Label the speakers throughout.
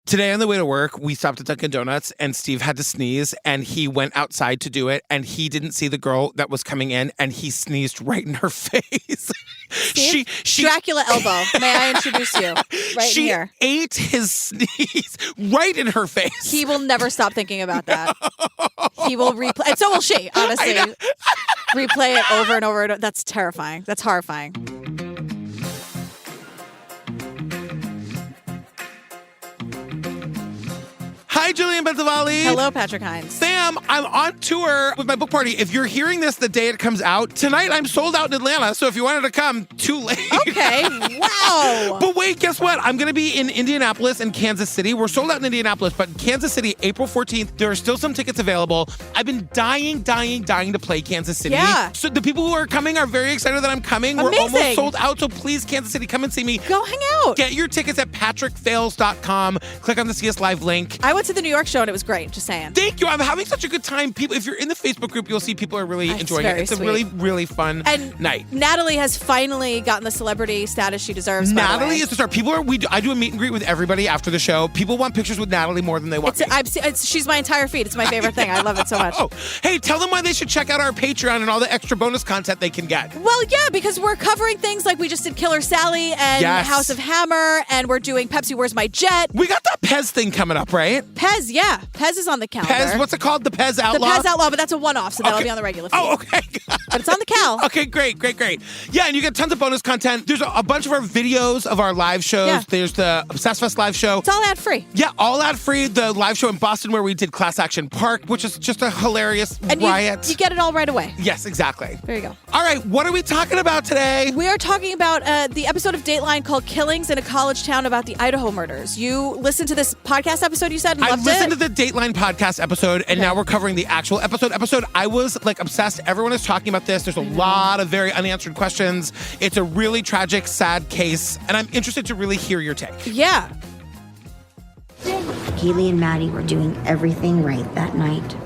Speaker 1: Today on the way to work, we stopped at Dunkin' Donuts and Steve had to sneeze and he went outside to do it and he didn't see the girl that was coming in and he sneezed right in her face.
Speaker 2: Steve, Dracula elbow. May I introduce you? Right here.
Speaker 1: She ate his sneeze right in her face.
Speaker 2: He will never stop thinking about that. He will replay, and so will she, honestly. Replay it over and over. That's terrifying. That's horrifying.
Speaker 1: Hi, Julian Benzavali.
Speaker 2: Hello, Patrick Hines.
Speaker 1: Sam, I'm on tour with my book party. If you're hearing this the day it comes out, tonight I'm sold out in Atlanta, so if you wanted to come, too late.
Speaker 2: Okay, wow.
Speaker 1: But wait, guess what? I'm going to be in Indianapolis and Kansas City. We're sold out in Indianapolis, but in Kansas City, April 14th, there are still some tickets available. I've been dying to play Kansas City.
Speaker 2: Yeah.
Speaker 1: So the people who are coming are very excited that I'm coming.
Speaker 2: Amazing.
Speaker 1: We're almost sold out, so please, Kansas City, come and see me.
Speaker 2: Go hang out.
Speaker 1: Get your tickets at patrickfails.com. Click on the See Us Live link.
Speaker 2: I went to the New York show and it was great. Just saying.
Speaker 1: Thank you. I'm having such a good time. People, if you're in the Facebook group, you'll see people are really enjoying it. It's
Speaker 2: sweet.
Speaker 1: a really, really fun night.
Speaker 2: Natalie has finally gotten the celebrity status she deserves.
Speaker 1: Natalie is the star. I do a meet and greet with everybody after the show. People want pictures with Natalie more than they want me.
Speaker 2: She's my entire feed. It's my favorite thing. I love it so much.
Speaker 1: Oh, hey, tell them why they should check out our Patreon and all the extra bonus content they can get.
Speaker 2: Well, yeah, because we're covering things like we just did Killer Sally and House of Hammer, and we're doing Pepsi Where's My Jet.
Speaker 1: We got that Pez thing coming up, right?
Speaker 2: Pez, yeah. Pez is on the calendar.
Speaker 1: Pez, what's it called? The Pez Outlaw?
Speaker 2: The Pez Outlaw, but that's a one-off, so that'll be on the regular feed.
Speaker 1: Oh, okay.
Speaker 2: But it's on the cal.
Speaker 1: Okay, great. Yeah, and you get tons of bonus content. There's a bunch of our videos of our live shows. Yeah. There's the Obsessed Fest live show.
Speaker 2: It's all ad-free.
Speaker 1: Yeah, all ad-free. The live show in Boston where we did Class Action Park, which is just a hilarious riot.
Speaker 2: You get it all right away.
Speaker 1: Yes, exactly.
Speaker 2: There you go.
Speaker 1: All right, what are we talking about today?
Speaker 2: We are talking about the episode of Dateline called Killings in a College Town about the Idaho murders. You listened to this podcast episode, you said, and loved it?
Speaker 1: I listened to the Dateline podcast episode, and now we're covering the actual episode. I was obsessed. Everyone is talking about this. There's a lot of very unanswered questions. It's a really tragic, sad case, and I'm interested to really hear your take.
Speaker 2: Yeah.
Speaker 3: Kaylee and Maddie were doing everything right that night.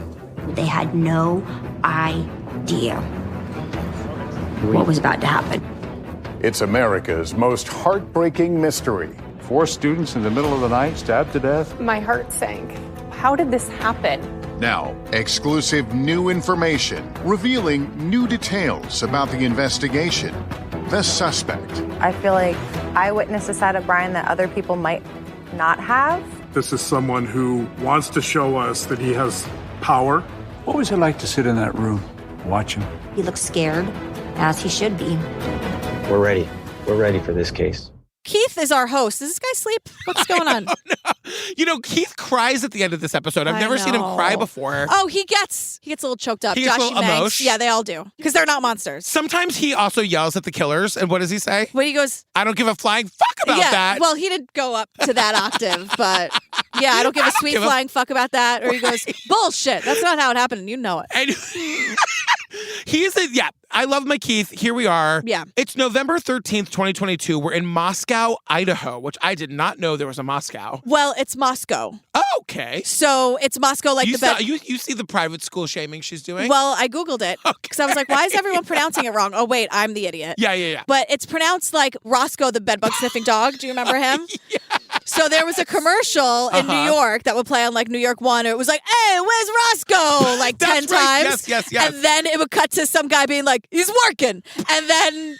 Speaker 3: They had no idea what was about to happen.
Speaker 4: It's America's most heartbreaking mystery.
Speaker 5: 4 students in the middle of the night stabbed to death.
Speaker 6: My heart sank. How did this happen?
Speaker 4: Now, exclusive new information revealing new details about the investigation. The suspect.
Speaker 6: I feel like I witnessed a side of Brian that other people might not have.
Speaker 7: This is someone who wants to show us that he has power.
Speaker 5: What was it like to sit in that room, watch him?
Speaker 3: He looks scared, as he should be.
Speaker 8: We're ready. We're ready for this case.
Speaker 2: Keith is our host. Does this guy sleep? What's going on?
Speaker 1: No. You know, Keith cries at the end of this episode. I've never seen him cry before.
Speaker 2: Oh, he gets a little choked up.
Speaker 1: He gets a little emotional.
Speaker 2: Yeah, they all do. Because they're not monsters.
Speaker 1: Sometimes he also yells at the killers. And what does he say?
Speaker 2: When he goes,
Speaker 1: I don't give a flying fuck about that.
Speaker 2: Well, he didn't go up to that octave, but yeah, I don't give a sweet flying fuck about that. Or he goes, bullshit. That's not how it happened. And you know it.
Speaker 1: And I love my Keith. Here we are.
Speaker 2: Yeah.
Speaker 1: It's November 13th, 2022. We're in Moscow, Idaho, which I did not know there was a Moscow.
Speaker 2: Well, it's Moscow.
Speaker 1: Oh, okay.
Speaker 2: So it's Moscow like
Speaker 1: you see the private school shaming she's doing?
Speaker 2: Well, I Googled it because I was like, why is everyone pronouncing it wrong? Oh, wait, I'm the idiot.
Speaker 1: Yeah.
Speaker 2: But it's pronounced like Roscoe the bedbug sniffing dog. Do you remember him?
Speaker 1: Yeah.
Speaker 2: So there was a commercial in New York that would play on like New York 1. It was like, hey, where's Roscoe? Like 10 times.
Speaker 1: Yes.
Speaker 2: And then it would cut to some guy being like, he's working. And then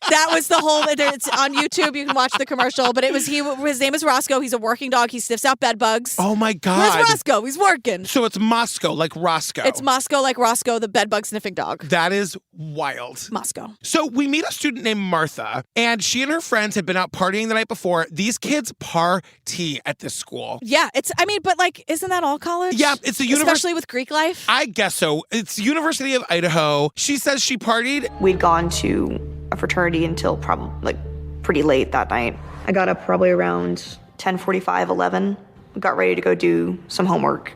Speaker 2: that was the whole, it's on YouTube. You can watch the commercial. But his name is Roscoe. He's a working dog. He sniffs out bed bugs.
Speaker 1: Oh my God.
Speaker 2: Where's Roscoe? He's working.
Speaker 1: So it's Moscow like Roscoe.
Speaker 2: It's Moscow like Roscoe, the bed bug sniffing dog.
Speaker 1: That is wild.
Speaker 2: Moscow.
Speaker 1: So we meet a student named Martha, and she and her friends had been out partying the night before. These kids party at this school.
Speaker 2: Yeah, but isn't that all college?
Speaker 1: Yeah, it's a university.
Speaker 2: Especially with Greek life?
Speaker 1: I guess so. It's University of Idaho. She says she partied.
Speaker 9: We'd gone to a fraternity until probably pretty late that night. I got up probably around 10:45, 11. Got ready to go do some homework.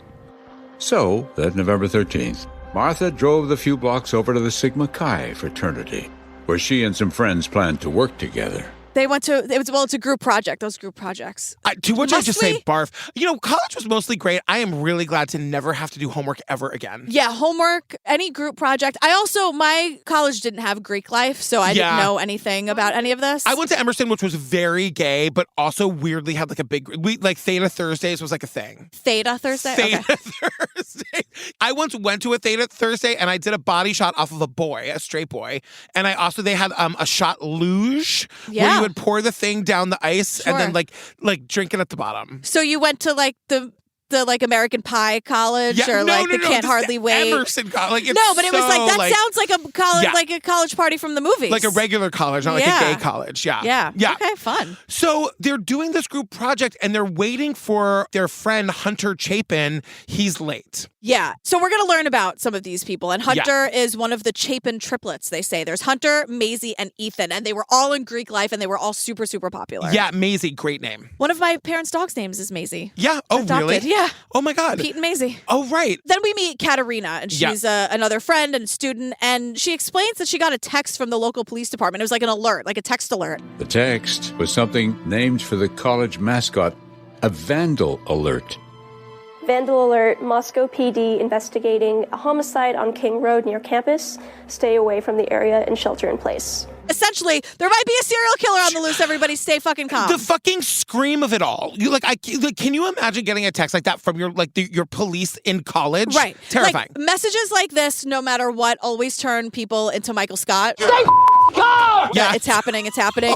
Speaker 5: So, that November 13th, Martha drove the few blocks over to the Sigma Chi fraternity, where she and some friends planned to work together.
Speaker 2: It's a group project. Those group projects.
Speaker 1: To which I just say barf. College was mostly great. I am really glad to never have to do homework ever again.
Speaker 2: Yeah, homework, any group project. my college didn't have Greek life, so I didn't know anything about any of this.
Speaker 1: I went to Emerson, which was very gay, but also weirdly had like a big, Theta Thursdays was like a thing.
Speaker 2: Theta Thursday?
Speaker 1: Theta Thursday. I once went to a Theta Thursday and I did a body shot off of a straight boy. And they had a shot luge where you would pour the thing down the ice and then like drink it at the bottom.
Speaker 2: So you went to like the American Pie College the Can't Hardly Wait.
Speaker 1: Emerson College. It
Speaker 2: was like that sounds like a college like a college party from the movies.
Speaker 1: Like a regular college, not like a gay college. Yeah.
Speaker 2: Okay, fun.
Speaker 1: So they're doing this group project and they're waiting for their friend Hunter Chapin. He's late.
Speaker 2: Yeah. So we're going to learn about some of these people. And Hunter is one of the Chapin triplets, they say. There's Hunter, Maisie, and Ethan. And they were all in Greek life and they were all super, super popular.
Speaker 1: Yeah, Maisie, great name.
Speaker 2: One of my parents' dogs' names is Maisie.
Speaker 1: Yeah. Oh,
Speaker 2: adopted.
Speaker 1: Really?
Speaker 2: Yeah.
Speaker 1: Oh, my God.
Speaker 2: Pete and Maisie.
Speaker 1: Oh, right.
Speaker 2: Then we meet Katerina, and she's another friend and student. And she explains that she got a text from the local police department. It was like an alert, like a text alert.
Speaker 5: The text was something named for the college mascot, a vandal alert.
Speaker 10: Vandal alert, Moscow PD investigating a homicide on King Road near campus. Stay away from the area and shelter in place.
Speaker 2: Essentially, there might be a serial killer on the loose. Everybody stay fucking calm.
Speaker 1: The fucking scream of it all. Can you imagine getting a text like that from your police in college?
Speaker 2: Right.
Speaker 1: Terrifying.
Speaker 2: Like, messages like this, no matter what, always turn people into Michael Scott.
Speaker 1: Stay calm! Yeah.
Speaker 2: It's happening,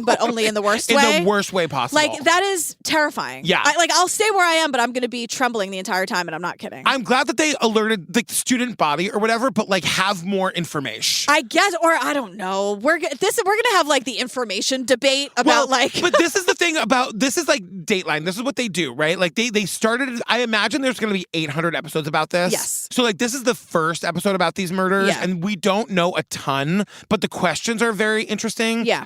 Speaker 2: but only in the worst way.
Speaker 1: In the worst way possible.
Speaker 2: Like, that is terrifying.
Speaker 1: Yeah.
Speaker 2: I'll stay where I am, but I'm going to be trembling the entire time, and I'm not kidding.
Speaker 1: I'm glad that they alerted the student body or whatever, but have more information.
Speaker 2: I guess, or I don't know. We're going to have the information debate about
Speaker 1: But this is the thing about, this is like Dateline. This is what they do, right? Like they started, I imagine there's going to be 800 episodes about this.
Speaker 2: Yes.
Speaker 1: So this is the first episode about these murders and we don't know a ton, but the questions are very interesting.
Speaker 2: Yeah.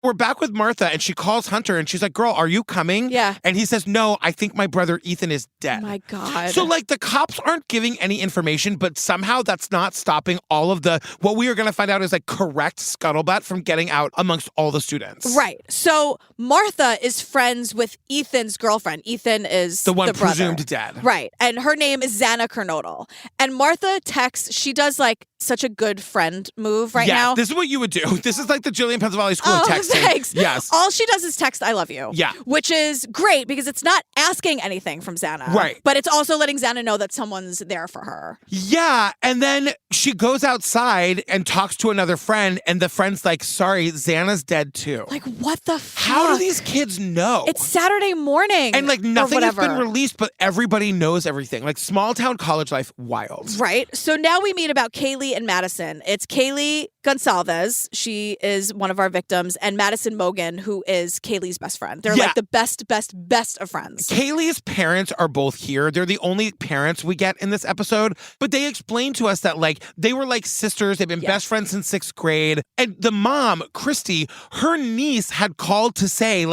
Speaker 1: We're back with Martha and she calls Hunter and she's like, girl, are you coming?
Speaker 2: Yeah.
Speaker 1: And he says, no, I think my brother Ethan is dead.
Speaker 2: Oh my God.
Speaker 1: So the cops aren't giving any information, but somehow that's not stopping all of what we are going to find out is correct scuttlebutt from getting out amongst all the students.
Speaker 2: Right. So Martha is friends with Ethan's girlfriend. Ethan is
Speaker 1: the one
Speaker 2: brother.
Speaker 1: presumed dead.
Speaker 2: Right. And her name is Xana Kernodle. And Martha texts, she does such a good friend move right now.
Speaker 1: This is what you would do. This is like the Jillian Pensavalli School of texting.
Speaker 2: Thanks.
Speaker 1: Yes.
Speaker 2: All she does is text, I love you.
Speaker 1: Yeah.
Speaker 2: Which is great because it's not asking anything from Xana.
Speaker 1: Right.
Speaker 2: But it's also letting Xana know that someone's there for her.
Speaker 1: Yeah. And then she goes outside and talks to another friend and the friend's like, sorry, Xana's dead too.
Speaker 2: What the fuck?
Speaker 1: How do these kids know?
Speaker 2: It's Saturday morning.
Speaker 1: And nothing has been released, but everybody knows everything. Small town college life, wild.
Speaker 2: Right. So now we meet about Kaylee and Madison. It's Kaylee Goncalves. She is one of our victims. And Madison Mogen, who is Kaylee's best friend. They're the best of friends.
Speaker 1: Kaylee's parents are both here. They're the only parents we get in this episode. But they explain to us that they were sisters. They've been best friends since 6th grade. And the mom, Christy, her niece had called to say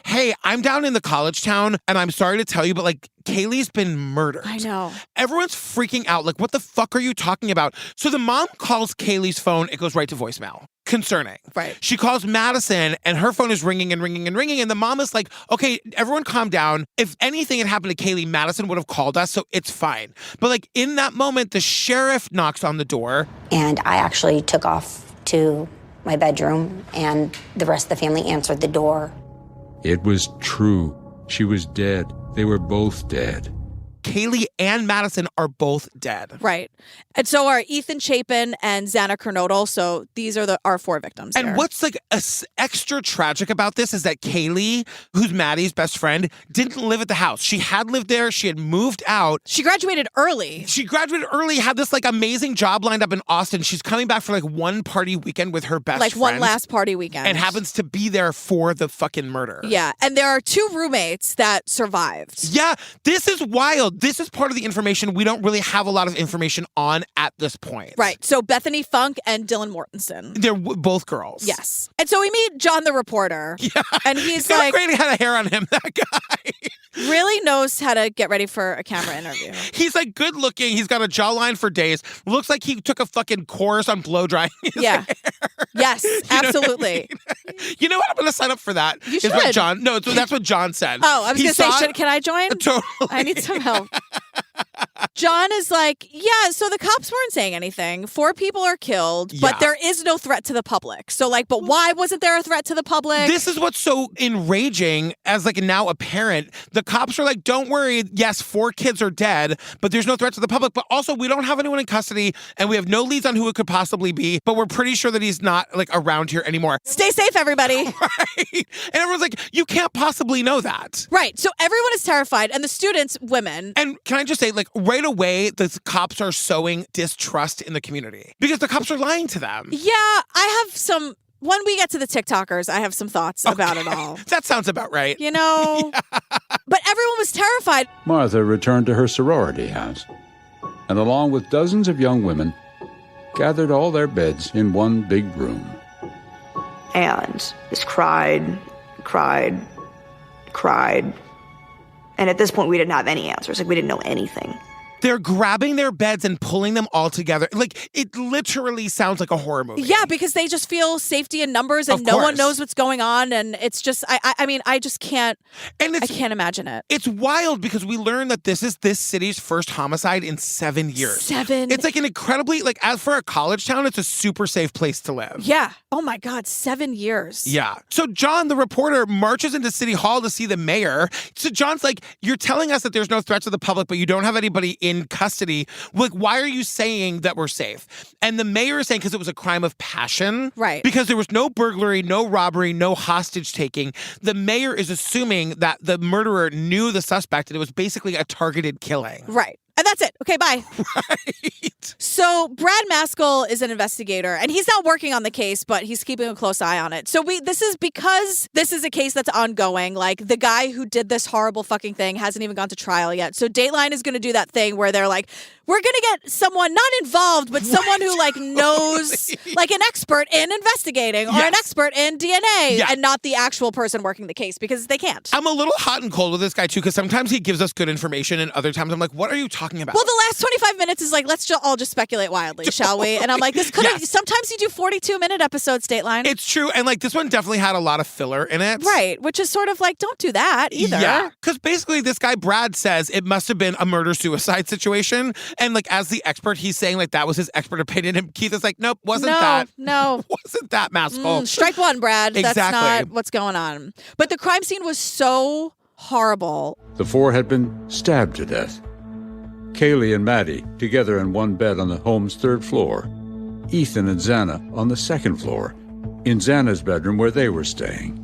Speaker 1: hey, I'm down in the college town and I'm sorry to tell you, but Kaylee's been murdered.
Speaker 2: I know.
Speaker 1: Everyone's freaking out. What the fuck are you talking about? So the mom calls Kaylee's phone. It goes right to voicemail. Concerning.
Speaker 2: Right.
Speaker 1: She calls Madison and her phone is ringing and ringing and ringing. And the mom is like, okay, everyone calm down. If anything had happened to Kaylee, Madison would have called us. So it's fine. But in that moment, the sheriff knocks on the door.
Speaker 3: And I actually took off to my bedroom and the rest of the family answered the door.
Speaker 5: It was true. She was dead. They were both dead.
Speaker 1: Kaylee and Madison are both dead.
Speaker 2: Right. And so are Ethan Chapin and Xana Kernodle. So these are our 4 victims.
Speaker 1: And
Speaker 2: here.
Speaker 1: what's extra tragic about this is that Kaylee, who's Maddie's best friend, didn't live at the house. She had lived there. She had moved out.
Speaker 2: She graduated early.
Speaker 1: Had this amazing job lined up in Austin. She's coming back for one party weekend with her best friend.
Speaker 2: One last party weekend.
Speaker 1: And happens to be there for the fucking murder.
Speaker 2: Yeah. And there are 2 roommates that survived.
Speaker 1: Yeah. This is wild. This is part of the information we don't really have a lot of information on at this point.
Speaker 2: Right. So Bethany Funk and Dylan Mortensen.
Speaker 1: They're both girls.
Speaker 2: Yes. And so we meet John the reporter.
Speaker 1: Yeah.
Speaker 2: And he's
Speaker 1: got great head of hair on him, that guy.
Speaker 2: Really knows how to get ready for a camera interview.
Speaker 1: He's like good looking. He's got a jawline for days. Looks like he took a fucking course on blow drying his hair.
Speaker 2: Yes, absolutely.
Speaker 1: You know what? I'm going to sign up for that.
Speaker 2: You
Speaker 1: Is what
Speaker 2: should.
Speaker 1: John. No, that's what John said.
Speaker 2: Oh, I was going to say, can I join?
Speaker 1: Totally.
Speaker 2: I need some help. John is like, yeah, so the cops weren't saying anything. 4 people are killed, but there is no threat to the public. So like, but why wasn't there a threat to the public?
Speaker 1: This is what's so enraging as like now a parent. The cops are like, don't worry. Yes, 4 kids are dead, but there's no threat to the public. But also we don't have anyone in custody and we have no leads on who it could possibly be, but we're pretty sure that he's not like around here anymore.
Speaker 2: Stay safe, everybody.
Speaker 1: Right. And everyone's like, you can't possibly know that.
Speaker 2: Right. So everyone is terrified and the students, women.
Speaker 1: And can I just say, like, right away, the cops are sowing distrust in the community because the cops are lying to them.
Speaker 2: Yeah, I have some. When we get to the TikTokers, I have some thoughts about it all.
Speaker 1: That sounds about right.
Speaker 2: You know? But everyone was terrified.
Speaker 5: Martha returned to her sorority house, and along with dozens of young women, gathered all their beds in one big room.
Speaker 9: And just cried. And at this point, we didn't have any answers. Like, we didn't know anything.
Speaker 1: They're grabbing their beds and pulling them all together. Like, it literally sounds like a horror movie.
Speaker 2: Yeah, because they just feel safety in numbers and no one knows what's going on. And it's just, I mean, I just can't, I can't imagine it.
Speaker 1: It's wild because we learned that this is this city's first homicide in 7 years.
Speaker 2: 7.
Speaker 1: It's like an incredibly, like, as for a college town, it's a super safe place to live.
Speaker 2: Yeah. Oh my God, 7 years.
Speaker 1: Yeah. So John, the reporter, marches into City Hall to see the mayor. So John's like, you're telling us that there's no threat to the public, but you don't have anybody in custody. Like, why are you saying that we're safe? And the mayor is saying because it was a crime of passion.
Speaker 2: Right.
Speaker 1: Because there was no burglary, no robbery, no hostage taking. The mayor is assuming that the murderer knew the suspect and it was basically a targeted killing.
Speaker 2: Right. And that's it. Okay, bye.
Speaker 1: Right.
Speaker 2: So Brad Maskell is an investigator, and he's not working on the case, but he's keeping a close eye on it. So this is because this is a case that's ongoing. Like, the guy who did this horrible fucking thing hasn't even gone to trial yet. So Dateline is going to do that thing where they're like, we're going to get someone not involved, but someone who like knows, like an expert in investigating or an expert in DNA and not the actual person working the case, because they can't.
Speaker 1: I'm a little hot and cold with this guy too, because sometimes he gives us good information and other times I'm like, what are you talking about?
Speaker 2: Well, the last 25 minutes is like, let's all just speculate wildly, shall we? And I'm like, this could have, sometimes you do 42-minute episodes, Dateline.
Speaker 1: It's true. And like this one definitely had a lot of filler in it.
Speaker 2: Right. Which is sort of like, don't do that either.
Speaker 1: Yeah. Because basically this guy, Brad, says it must have been a murder-suicide situation. And like as the expert, he's saying like that was his expert opinion. And Keith is like, nope, wasn't that.
Speaker 2: No.
Speaker 1: Wasn't that Maskell.
Speaker 2: Strike one, Brad.
Speaker 1: Exactly.
Speaker 2: That's not what's going on. But the crime scene was so horrible.
Speaker 5: The 4 had been stabbed to death. Kaylee and Maddie together in one bed on the home's 3rd floor. Ethan and Xana on the 2nd floor, in Xana's bedroom where they were staying.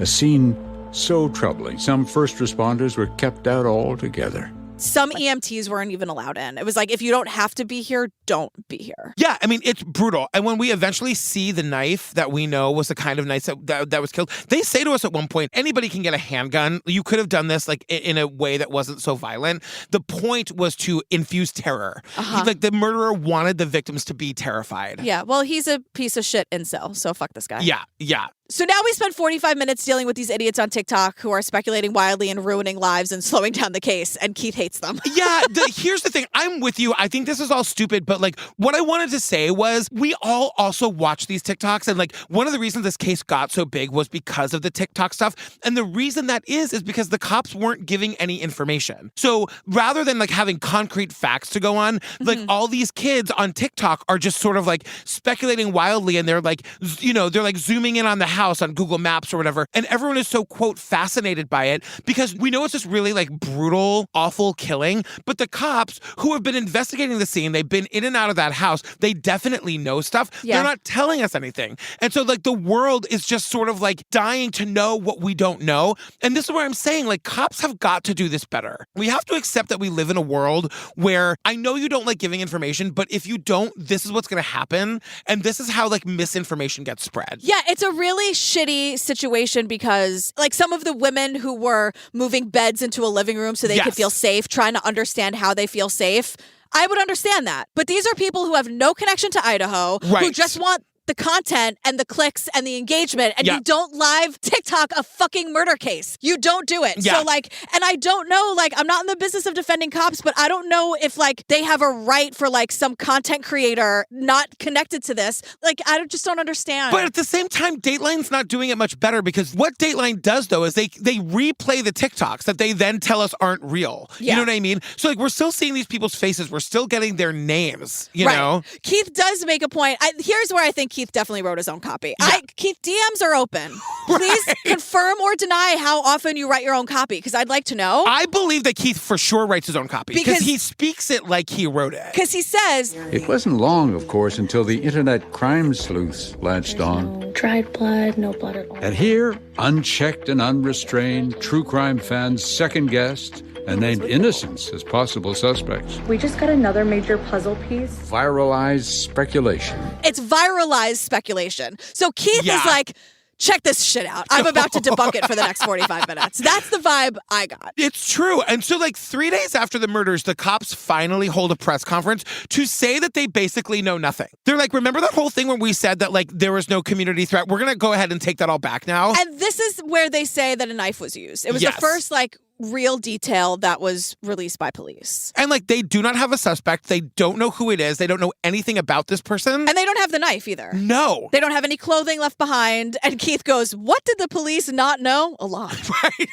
Speaker 5: A scene so troubling, some first responders were kept out altogether.
Speaker 2: Some EMTs weren't even allowed in. It was like, if you don't have to be here, don't be here.
Speaker 1: Yeah, I mean, it's brutal. And when we eventually see the knife that we know was the kind of knife that was killed, they say to us at one point, anybody can get a handgun. You could have done this like in a way that wasn't so violent. The point was to infuse terror. Like the murderer wanted the victims to be terrified.
Speaker 2: Yeah, well, he's a piece of shit incel, so fuck this guy.
Speaker 1: Yeah.
Speaker 2: So now we spend 45 minutes dealing with these idiots on TikTok who are speculating wildly and ruining lives and slowing down the case, and Keith hates them.
Speaker 1: Yeah, here's the thing. I'm with you. I think this is all stupid, but like what I wanted to say was we all also watch these TikToks, and like one of the reasons this case got so big was because of the TikTok stuff. And the reason that is because the cops weren't giving any information. So rather than like having concrete facts to go on, like all these kids on TikTok are just sort of like speculating wildly, and they're like, you know, they're like zooming in on the house on Google Maps or whatever. And everyone is so, quote, fascinated by it because we know it's just really like brutal, awful killing. But the cops who have been investigating the scene, they've been in and out of that house. They definitely know stuff. Yeah. They're not telling us anything. And so like the world is just sort of like dying to know what we don't know. And this is where I'm saying like cops have got to do this better. We have to accept that we live in a world where I know you don't like giving information, but if you don't, this is what's going to happen. And this is how like misinformation gets spread.
Speaker 2: Yeah, it's a really shitty situation because like some of the women who were moving beds into a living room so they could feel safe, trying to understand how they feel safe, I would understand that. But these are people who have no connection to Idaho, who just want the content and the clicks and the engagement, and you don't live TikTok a fucking murder case. You don't do it.
Speaker 1: Yeah.
Speaker 2: So like, and I don't know, like, I'm not in the business of defending cops, but I don't know if like they have a right for like some content creator not connected to this. Like, I just don't understand.
Speaker 1: But at the same time, Dateline's not doing it much better, because what Dateline does, though, is they replay the TikToks that they then tell us aren't real. You know what I mean? So, like, we're still seeing these people's faces. We're still getting their names, you know?
Speaker 2: Keith does make a point. Here's where I think Keith definitely wrote his own copy.
Speaker 1: Yeah.
Speaker 2: Keith, DMs are open. Please confirm or deny how often you write your own copy, because I'd like to know.
Speaker 1: I believe that Keith for sure writes his own copy, because he speaks it like he wrote it.
Speaker 2: Because he says...
Speaker 5: It wasn't long, of course, until the internet crime sleuths latched on.
Speaker 10: No dried blood, no blood at all.
Speaker 5: And here, unchecked and unrestrained, true crime fans second-guessed and named innocents as possible suspects.
Speaker 6: We just got another major puzzle piece.
Speaker 5: Viralized speculation.
Speaker 2: It's viralized speculation. So Keith is like, check this shit out. I'm about to debunk it for the next 45 minutes. That's the vibe I got.
Speaker 1: It's true. And so, like, 3 days after the murders, the cops finally hold a press conference to say that they basically know nothing. They're like, remember that whole thing where we said that, like, there was no community threat? We're going to go ahead and take that all back now.
Speaker 2: And this is where they say that a knife was used. It was the first, like, real detail that was released by police.
Speaker 1: And, like, they do not have a suspect. They don't know who it is. They don't know anything about this person.
Speaker 2: And they don't have the knife either.
Speaker 1: No.
Speaker 2: They don't have any clothing left behind. And Keith goes, what did the police not know? A lot.
Speaker 1: Right.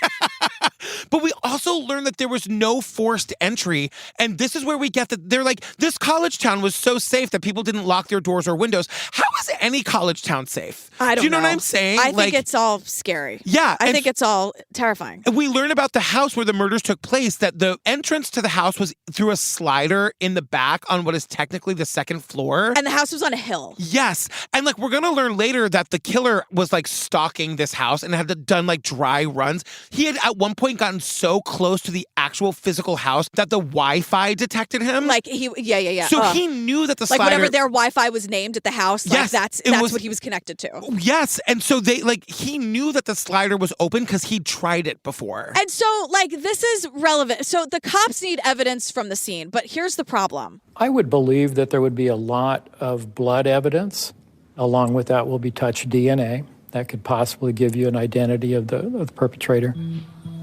Speaker 1: But we also learned that there was no forced entry. And this is where we get that they're like, this college town was so safe that people didn't lock their doors or windows. How is any college town safe?
Speaker 2: I don't know.
Speaker 1: Do you know what I'm saying?
Speaker 2: I think it's all scary.
Speaker 1: Yeah.
Speaker 2: I think it's all terrifying.
Speaker 1: And we learn about the house where the murders took place, that the entrance to the house was through a slider in the back on what is technically the second floor.
Speaker 2: And the house was on a hill.
Speaker 1: Yes. And like, we're going to learn later that the killer was like stalking this house and had done like dry runs. He had at one point gotten so close to the actual physical house that the Wi-Fi detected him.
Speaker 2: Like yeah.
Speaker 1: So he knew that the
Speaker 2: like
Speaker 1: slider...
Speaker 2: whenever their Wi-Fi was named at the house, like
Speaker 1: yes,
Speaker 2: that's what he was connected to.
Speaker 1: Yes. And so he knew that the slider was open because he tried it before.
Speaker 2: And so like, this is relevant. So the cops need evidence from the scene, but here's the problem.
Speaker 11: I would believe that there would be a lot of blood evidence. Along with that will be touch DNA. That could possibly give you an identity of the perpetrator.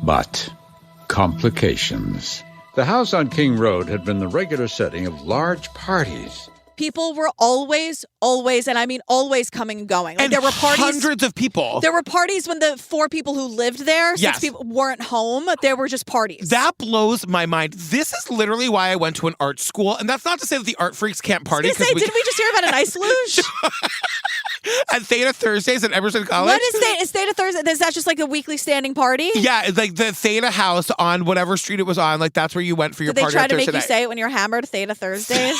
Speaker 5: But complications. The house on King Road had been the regular setting of large parties.
Speaker 2: People were always, and I mean always coming and going. Like,
Speaker 1: and
Speaker 2: there were parties,
Speaker 1: hundreds of people.
Speaker 2: There were parties when the 4 people who lived there, 6 people weren't home. There were just parties.
Speaker 1: That blows my mind. This is literally why I went to an art school. And that's not to say that the art freaks can't party.
Speaker 2: Didn't we just hear about an ice luge?
Speaker 1: At Theta Thursdays at Emerson College?
Speaker 2: What is Theta Thursday? Is that just like a weekly standing party?
Speaker 1: Yeah, it's like the Theta house on whatever street it was on. Like, that's where you went for your party.
Speaker 2: Did they try to make you say it when you're hammered, Theta Thursdays?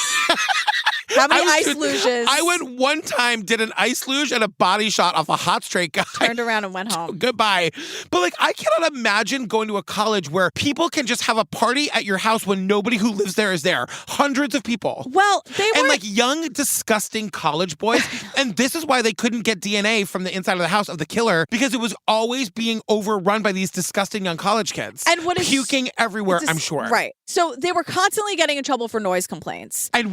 Speaker 2: How many ice luges?
Speaker 1: I went one time, did an ice luge and a body shot off a hot straight guy.
Speaker 2: Turned around and went home.
Speaker 1: Goodbye. But like, I cannot imagine going to a college where people can just have a party at your house when nobody who lives there is there. Hundreds of people.
Speaker 2: Well, they were...
Speaker 1: And like young, disgusting college boys. And this is why they couldn't get DNA from the inside of the house of the killer, because it was always being overrun by these disgusting young college kids.
Speaker 2: And what is...
Speaker 1: puking everywhere, I'm sure.
Speaker 2: Right. So they were constantly getting in trouble for noise complaints.
Speaker 1: And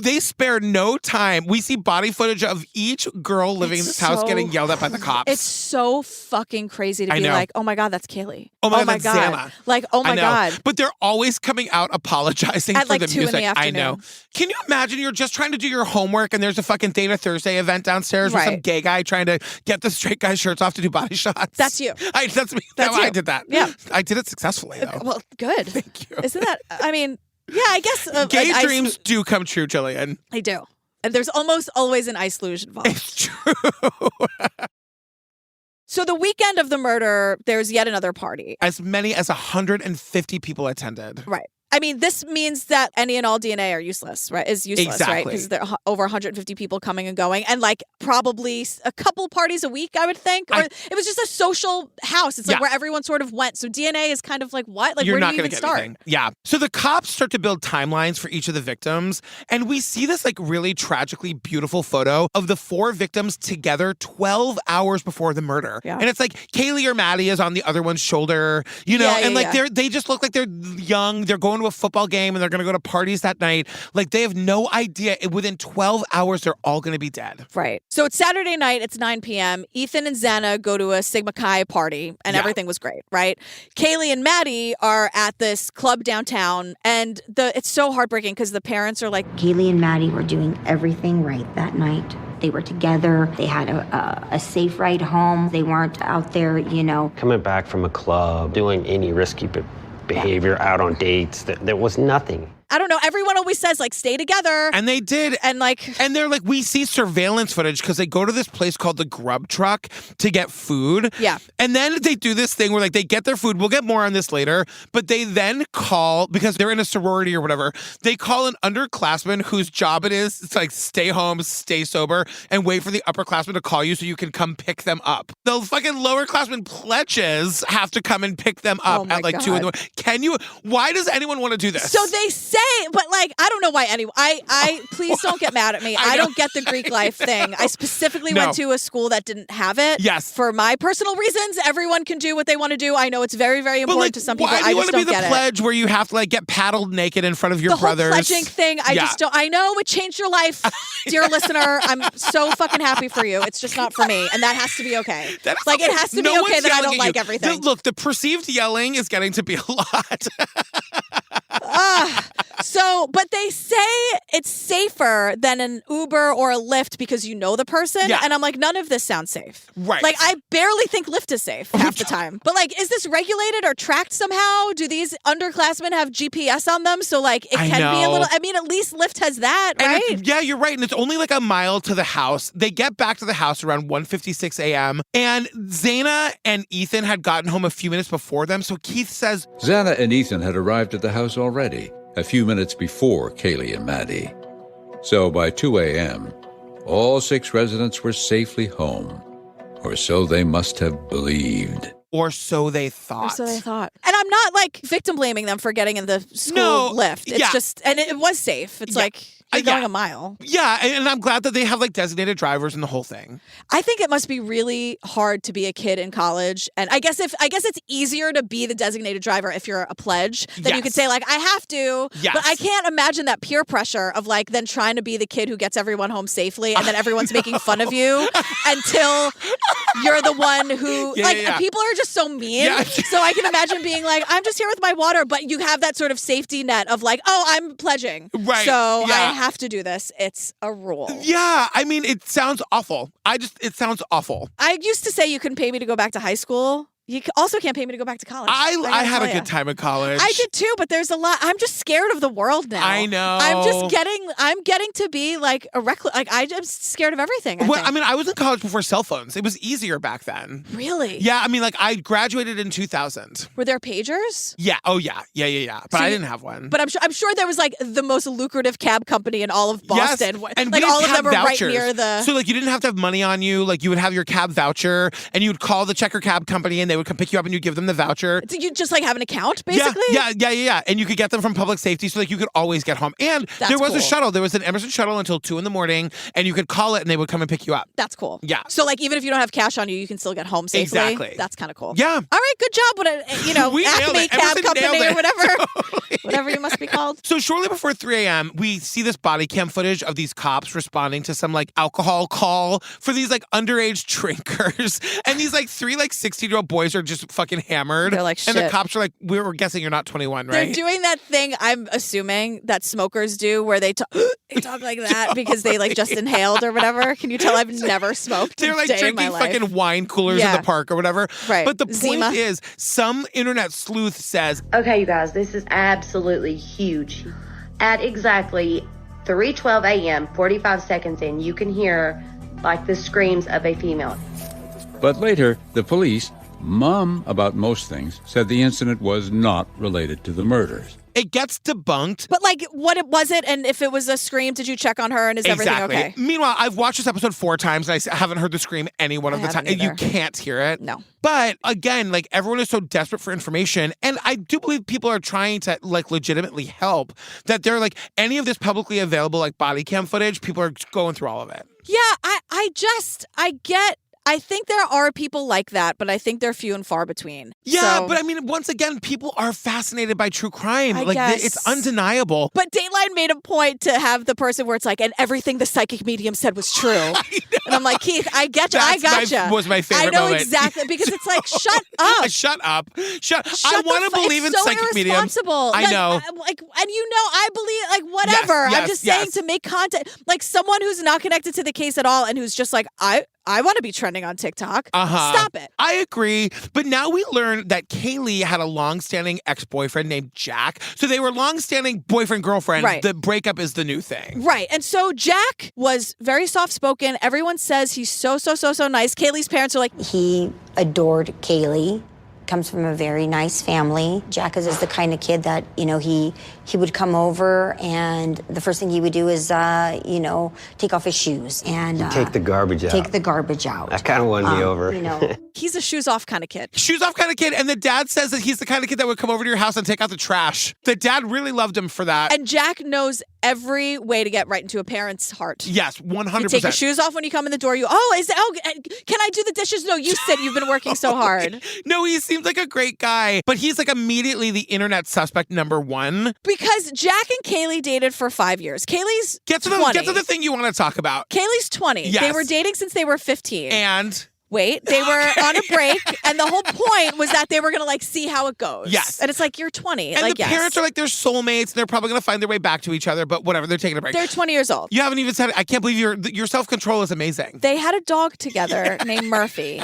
Speaker 1: they spare no time. We see body footage of each girl living in this house getting yelled at by the cops.
Speaker 2: It's so fucking crazy to be like, oh my God, that's Kaylee.
Speaker 1: Oh my God, that's Xana.
Speaker 2: Like, oh my God.
Speaker 1: But they're always coming out apologizing
Speaker 2: at
Speaker 1: for
Speaker 2: like
Speaker 1: the
Speaker 2: 2
Speaker 1: music.
Speaker 2: in the afternoon.
Speaker 1: I know. Can you imagine you're just trying to do your homework and there's a fucking Theta Thursday event downstairs with some gay guy trying to get the straight guy's shirts off to do body shots?
Speaker 2: That's you.
Speaker 1: That's me.
Speaker 2: That's you.
Speaker 1: I did that.
Speaker 2: Yeah.
Speaker 1: I did it successfully, though.
Speaker 2: Well, good.
Speaker 1: Thank you.
Speaker 2: Isn't that, I mean, yeah, I guess.
Speaker 1: Gay dreams do come true, Jillian.
Speaker 2: They do. And there's almost always an ice luge involved.
Speaker 1: It's true.
Speaker 2: So the weekend of the murder, there's yet another party.
Speaker 1: As many as 150 people attended.
Speaker 2: Right. I mean, this means that any and all DNA are useless, right? Is useless, right? Because there are over 150 people coming and going, and like probably a couple parties a week, I would think. Or it was just a social house. It's like where everyone sort of went. So DNA is kind of like what? Like,
Speaker 1: you're
Speaker 2: where
Speaker 1: not
Speaker 2: do you
Speaker 1: going
Speaker 2: even
Speaker 1: to get
Speaker 2: start?
Speaker 1: anything. Yeah. So the cops start to build timelines for each of the victims, and we see this like really tragically beautiful photo of the 4 victims together 12 hours before the murder.
Speaker 2: Yeah.
Speaker 1: And it's like Kaylee or Maddie is on the other one's shoulder, you know, and like they just look like they're young. They're going to to a football game and they're going to go to parties that night. Like, they have no idea. Within 12 hours, they're all going to be dead.
Speaker 2: Right. So it's Saturday night. It's 9 p.m. Ethan and Xana go to a Sigma Chi party, and everything was great, right? Kaylee and Maddie are at this club downtown, and it's so heartbreaking because the parents are like...
Speaker 3: Kaylee and Maddie were doing everything right that night. They were together. They had a safe ride home. They weren't out there,
Speaker 8: Coming back from a club, doing any risky behavior, out on dates. There was nothing.
Speaker 2: I don't know. Everyone always says, like, stay together.
Speaker 1: And they did.
Speaker 2: And
Speaker 1: they're like, we see surveillance footage because they go to this place called the Grub Truck to get food.
Speaker 2: Yeah.
Speaker 1: And then they do this thing where, like, they get their food. We'll get more on this later. But they then call, because they're in a sorority or whatever, they call an underclassman whose job it is to, like, stay home, stay sober, and wait for the upperclassman to call you so you can come pick them up. The fucking lowerclassman pledges have to come and pick them up at, like, 2 in the morning. Can you? Why does anyone want to do this?
Speaker 2: So they say, but like, I don't know why anyone. Please don't get mad at me. I don't get the Greek life thing. I specifically went to a school that didn't have it.
Speaker 1: Yes.
Speaker 2: For my personal reasons, everyone can do what they want to do. I know it's very, very important to some people.
Speaker 1: Why do you want to be the
Speaker 2: get
Speaker 1: pledge where you have to, like, get paddled naked in front of your brothers?
Speaker 2: The whole pledging thing, I just don't. I know it changed your life, dear listener. I'm so fucking happy for you. It's just not for me, and that has to be okay. Like, it has to be okay that I don't like everything.
Speaker 1: Look, the perceived yelling is getting to be a lot.
Speaker 2: But they say it's safer than an Uber or a Lyft because you know the person.
Speaker 1: Yeah.
Speaker 2: And I'm like, none of this sounds safe.
Speaker 1: Right.
Speaker 2: Like, I barely think Lyft is safe half the time. But, like, is this regulated or tracked somehow? Do these underclassmen have GPS on them? So, like, it can be a little... I mean, at least Lyft has that, right?
Speaker 1: Yeah, you're right. And it's only like a mile to the house. They get back to the house around 1:56 a.m. And Xana and Ethan had gotten home a few minutes before them. So Keith says...
Speaker 5: Xana and Ethan had arrived at the house already, a few minutes before Kaylee and Maddie. So by 2 a.m., all 6 residents were safely home. Or so they must have believed.
Speaker 1: Or so they thought.
Speaker 2: Or so they thought. And I'm not, like, victim blaming them for getting in the school lift. It's just, and it was safe. It's like, you're going a mile.
Speaker 1: Yeah, and I'm glad that they have, like, designated drivers and the whole thing.
Speaker 2: I think it must be really hard to be a kid in college. And I guess it's easier to be the designated driver if you're a pledge. Then you could say, like, I have to.
Speaker 1: Yes.
Speaker 2: But I can't imagine that peer pressure of, like, then trying to be the kid who gets everyone home safely and then everyone's making fun of you until you're the one who, people are just so mean. Yeah. So I can imagine being like, I'm just here with my water, but you have that sort of safety net of like, oh, I'm pledging.
Speaker 1: Right.
Speaker 2: So I have to do this. It's a rule.
Speaker 1: Yeah. I mean, it sounds awful. It sounds awful.
Speaker 2: I used to say you couldn't pay me to go back to high school. You also can't pay me to go back to college.
Speaker 1: I had a good time at college.
Speaker 2: I did too, but there's a lot. I'm just scared of the world now.
Speaker 1: I know.
Speaker 2: I'm getting to be like a reckless. Like, I'm scared of everything.
Speaker 1: I mean, I was in college before cell phones. It was easier back then.
Speaker 2: Really?
Speaker 1: Yeah. I mean, like, I graduated in 2000.
Speaker 2: Were there pagers?
Speaker 1: Yeah. Oh, yeah. Yeah. But I didn't have one.
Speaker 2: But I'm sure there was like the most lucrative cab company in all of Boston.
Speaker 1: Yes. And
Speaker 2: like, all of them were
Speaker 1: vouchers.
Speaker 2: right near the.
Speaker 1: So, like, you didn't have to have money on you. Like, you would have your cab voucher and you would call the checker cab company and they would come pick you up and you'd give them the voucher.
Speaker 2: So you just like have an account, basically?
Speaker 1: Yeah. And you could get them from public safety so like you could always get home. And there was a shuttle. There was an Emerson shuttle until 2 in the morning and you could call it and they would come and pick you up.
Speaker 2: That's cool.
Speaker 1: Yeah.
Speaker 2: So like even if you don't have cash on you, you can still get home safely.
Speaker 1: Exactly.
Speaker 2: That's kind of cool.
Speaker 1: Yeah.
Speaker 2: All right, good job. Acme Cab Company or whatever. Totally. Whatever you must be called.
Speaker 1: So shortly before 3 a.m., we see this body cam footage of these cops responding to some like alcohol call for these like underage drinkers. And these like 3 like 16-year-old boys are just fucking hammered.
Speaker 2: They're like, shit.
Speaker 1: And the cops are like, we're guessing you're not 21, right?
Speaker 2: They're doing that thing, I'm assuming, that smokers do where they talk like that because they like just inhaled or whatever. Can you tell I've never smoked?
Speaker 1: They're like drinking fucking wine coolers in the park or whatever.
Speaker 2: Right.
Speaker 1: But the point is, some internet sleuth says,
Speaker 12: okay, you guys, this is absolutely huge. At exactly 3:12 a.m., 45 seconds in, you can hear like the screams of a female.
Speaker 5: But later, the police, mum about most things, said the incident was not related to the murders.
Speaker 1: It gets debunked.
Speaker 2: But like, what was it? And if it was a scream, did you check on her? And is everything okay?
Speaker 1: Meanwhile, I've watched this episode 4 times and I haven't heard the scream any one of the time. You can't hear it.
Speaker 2: No.
Speaker 1: But again, like everyone is so desperate for information. And I do believe people are trying to like legitimately help that they're like any of this publicly available like body cam footage, people are going through all of it.
Speaker 2: Yeah, I I think there are people like that, but I think they're few and far between.
Speaker 1: Yeah,
Speaker 2: So-
Speaker 1: but I mean, once again, people are fascinated by true crime.
Speaker 2: I guess.
Speaker 1: It's undeniable.
Speaker 2: But Dateline made a point to have the person where it's like, and everything the psychic medium said was true. And I'm like, Keith, I get you. I gotcha.
Speaker 1: Was my favorite
Speaker 2: I know
Speaker 1: moment.
Speaker 2: exactly, because it's like, shut up.
Speaker 1: Shut up. I want to believe in
Speaker 2: it's so
Speaker 1: psychic mediums.
Speaker 2: irresponsible.
Speaker 1: I know.
Speaker 2: And I believe, whatever.
Speaker 1: Yes,
Speaker 2: I'm just saying to make content, like someone who's not connected to the case at all and who's just like, I want to be trending on TikTok. Stop it.
Speaker 1: I agree. But now we learn that Kaylee had a long-standing ex-boyfriend named Jack. So they were long-standing boyfriend-girlfriend.
Speaker 2: Right.
Speaker 1: The breakup is the new thing.
Speaker 2: Right. And so Jack was very soft-spoken. Everyone says he's so nice. Kaylee's parents are like,
Speaker 3: He adored Kaylee. Comes from a very nice family. Jack is the kind of kid that, he would come over and the first thing he would do is, take off his shoes and
Speaker 8: take the garbage out.
Speaker 3: Take the garbage out.
Speaker 8: That kind of won me over.
Speaker 2: he's a shoes-off kind of kid.
Speaker 1: Shoes-off kind of kid. And the dad says that he's the kind of kid that would come over to your house and take out the trash. The dad really loved him for that.
Speaker 2: And Jack knows every way to get right into a parent's heart.
Speaker 1: Yes, 100%.
Speaker 2: You take your shoes off when you come in the door. Can I do the dishes? No, you sit. You've been working so hard.
Speaker 1: No, he seems like a great guy, but he's like immediately the internet suspect number one.
Speaker 2: Because Jack and Kaylee dated for 5 years. Kaylee's 20.
Speaker 1: Get to the thing you want to talk about.
Speaker 2: Kaylee's 20.
Speaker 1: Yes.
Speaker 2: They were dating since they were 15.
Speaker 1: And...
Speaker 2: Wait, they were on a break, and the whole point was that they were going to, see how it goes.
Speaker 1: Yes.
Speaker 2: And it's like, you're 20.
Speaker 1: And the parents are like, they're soulmates, and they're probably going to find their way back to each other, but whatever, they're taking a break.
Speaker 2: They're 20 years old.
Speaker 1: You haven't even said it. I can't believe your self-control is amazing.
Speaker 2: They had a dog together named Murphy.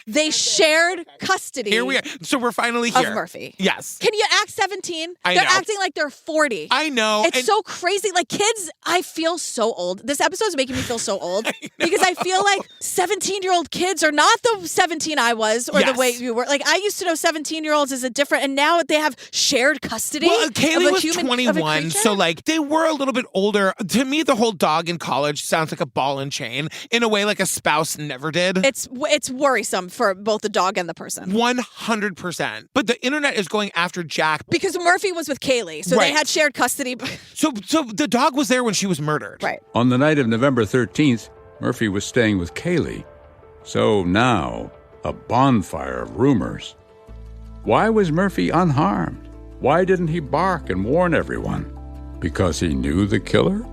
Speaker 2: They shared custody.
Speaker 1: Here we are. So we're finally here.
Speaker 2: Of Murphy.
Speaker 1: Yes.
Speaker 2: Can you act 17?
Speaker 1: I
Speaker 2: They're
Speaker 1: know.
Speaker 2: acting like they're 40.
Speaker 1: I know.
Speaker 2: It's so crazy. Like, kids, I feel so old. This episode's making me feel so old because I feel like 17-year-old kids are not the 17 I was or the way you were. Like, I used to know 17-year-olds as a different, and now they have shared custody.
Speaker 1: Well, Kaylee was
Speaker 2: of a
Speaker 1: 21, so like they were a little bit older. To me, the whole dog in college sounds like a ball and chain in a way like a spouse never did.
Speaker 2: It's worrisome for both the dog and the person.
Speaker 1: 100%. But the internet is going after Jack.
Speaker 2: Because Murphy was with Kaylee, so they had shared custody.
Speaker 1: So the dog was there when she was murdered.
Speaker 2: Right.
Speaker 5: On the night of November 13th, Murphy was staying with Kaylee. So now, a bonfire of rumors. Why was Murphy unharmed? Why didn't he bark and warn everyone? Because he knew the killer?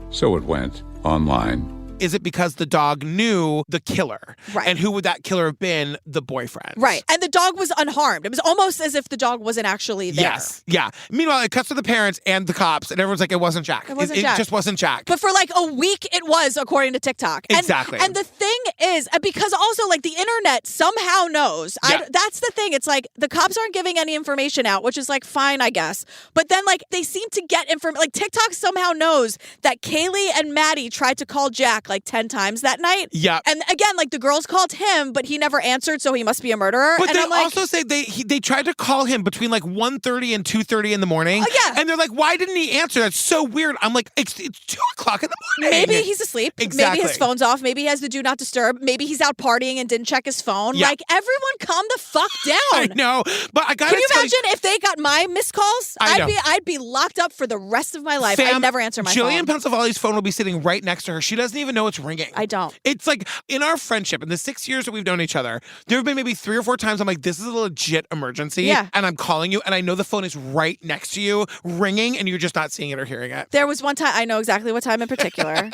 Speaker 5: So it went online.
Speaker 1: Is it because the dog knew the killer?
Speaker 2: Right.
Speaker 1: And who would that killer have been? The boyfriend.
Speaker 2: Right. And the dog was unharmed. It was almost as if the dog wasn't actually there.
Speaker 1: Yes. Yeah. Meanwhile, it cuts to the parents and the cops, and everyone's like, it wasn't Jack.
Speaker 2: It wasn't Jack.
Speaker 1: It just wasn't Jack.
Speaker 2: But for like a week, it was, according to TikTok.
Speaker 1: Exactly.
Speaker 2: And the thing is, because also like the internet somehow knows.
Speaker 1: Yeah.
Speaker 2: That's the thing. It's like the cops aren't giving any information out, which is like fine, I guess. But then like they seem to get information. Like TikTok somehow knows that Kaylee and Maddie tried to call Jack like 10 times that night.
Speaker 1: Yeah.
Speaker 2: And again, like the girls called him, but he never answered, so he must be a murderer.
Speaker 1: But
Speaker 2: and
Speaker 1: they
Speaker 2: I'm like,
Speaker 1: also say they tried to call him between like 1:30 and 2:30 in the morning.
Speaker 2: Oh, yeah.
Speaker 1: And they're like, why didn't he answer? That's so weird. I'm like, it's 2 o'clock in the morning.
Speaker 2: maybe he's asleep.
Speaker 1: Exactly.
Speaker 2: Maybe his phone's off. Maybe he has the do not disturb. Maybe he's out partying and didn't check his phone.
Speaker 1: Yeah.
Speaker 2: Like, everyone calm the fuck down.
Speaker 1: I know. But I gotta
Speaker 2: Can you
Speaker 1: tell
Speaker 2: imagine if they got my missed calls?
Speaker 1: I know.
Speaker 2: I'd be locked up for the rest of my life.
Speaker 1: Sam,
Speaker 2: I'd never answer my
Speaker 1: Jillian
Speaker 2: phone.
Speaker 1: Pensavali's phone will be sitting right next to her. She doesn't even know it's ringing.
Speaker 2: I don't.
Speaker 1: It's like in our friendship, in the 6 years that we've known each other, there have been maybe 3 or 4 times I'm like, this is a legit emergency.
Speaker 2: Yeah.
Speaker 1: And I'm calling you, and I know the phone is right next to you, ringing, and you're just not seeing it or hearing it.
Speaker 2: There was one time, I know exactly what time in particular.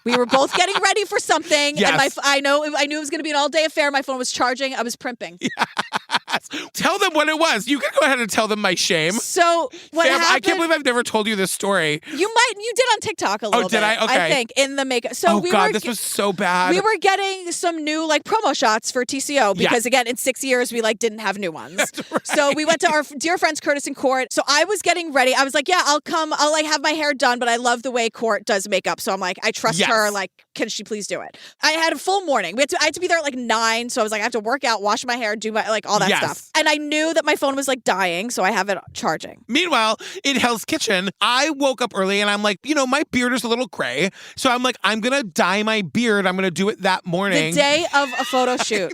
Speaker 2: We were both getting ready for something,
Speaker 1: Yes.
Speaker 2: and I knew it was going to be an all-day affair. My phone was charging. I was primping.
Speaker 1: Yes. Tell them what it was. You can go ahead and tell them my shame.
Speaker 2: So what
Speaker 1: Sam,
Speaker 2: happened?
Speaker 1: I can't believe I've never told you this story.
Speaker 2: You did on TikTok a little bit.
Speaker 1: did I? Okay.
Speaker 2: I think in the makeup. So
Speaker 1: This was so bad.
Speaker 2: We were getting some new like promo shots for TCO because again, in 6 years we like didn't have new ones.
Speaker 1: Right.
Speaker 2: So we went to our dear friends Curtis and Court. So I was getting ready. I was like, yeah, I'll come. I'll like have my hair done, but I love the way Court does makeup. So I'm like, I trust her. Like, can she please do it? I had a full morning. I had to be there at like 9. So I was like, I have to work out, wash my hair, do my like all that stuff. And I knew that my phone was like dying, so I have it charging.
Speaker 1: Meanwhile, in Hell's Kitchen, I woke up early and I'm like, my beard is a little gray. So I'm like, I'm going to dye my beard. I'm going to do it that morning.
Speaker 2: The day of a photo shoot.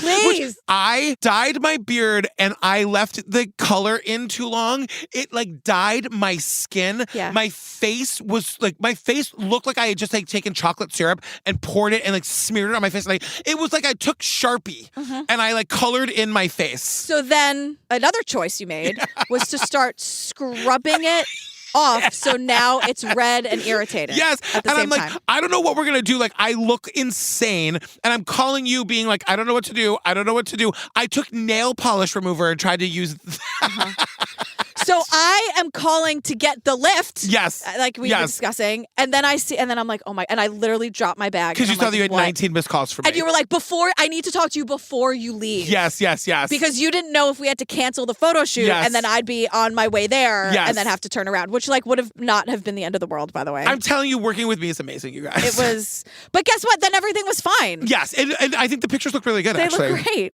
Speaker 2: Please.
Speaker 1: I dyed my beard and I left the color in too long. It like dyed my skin.
Speaker 2: Yeah.
Speaker 1: My face looked like I had just like taken chocolate syrup and poured it and like smeared it on my face. Like it was like I took Sharpie and I like colored in my face.
Speaker 2: So then another choice you made was to start scrubbing it off, so now it's red and irritated.
Speaker 1: Yes,
Speaker 2: at the
Speaker 1: and
Speaker 2: same
Speaker 1: I'm like,
Speaker 2: time.
Speaker 1: I don't know what we're gonna do. Like, I look insane, and I'm calling you, being like, I don't know what to do. I don't know what to do. I took nail polish remover and tried to use.
Speaker 2: So I am calling to get the lift.
Speaker 1: Yes,
Speaker 2: like we were discussing, and then I'm like, oh my, and I literally dropped my bag
Speaker 1: because you saw that you had
Speaker 2: what?
Speaker 1: 19 missed calls from me,
Speaker 2: and you were like, I need to talk to you before you leave.
Speaker 1: Yes,
Speaker 2: because you didn't know if we had to cancel the photo shoot, and then I'd be on my way there, and then have to turn around, which like would have not have been the end of the world, by the way.
Speaker 1: I'm telling you, working with me is amazing, you guys.
Speaker 2: It was, but guess what? Then everything was fine.
Speaker 1: Yes, and I think the pictures look really good.
Speaker 2: They
Speaker 1: actually
Speaker 2: look great.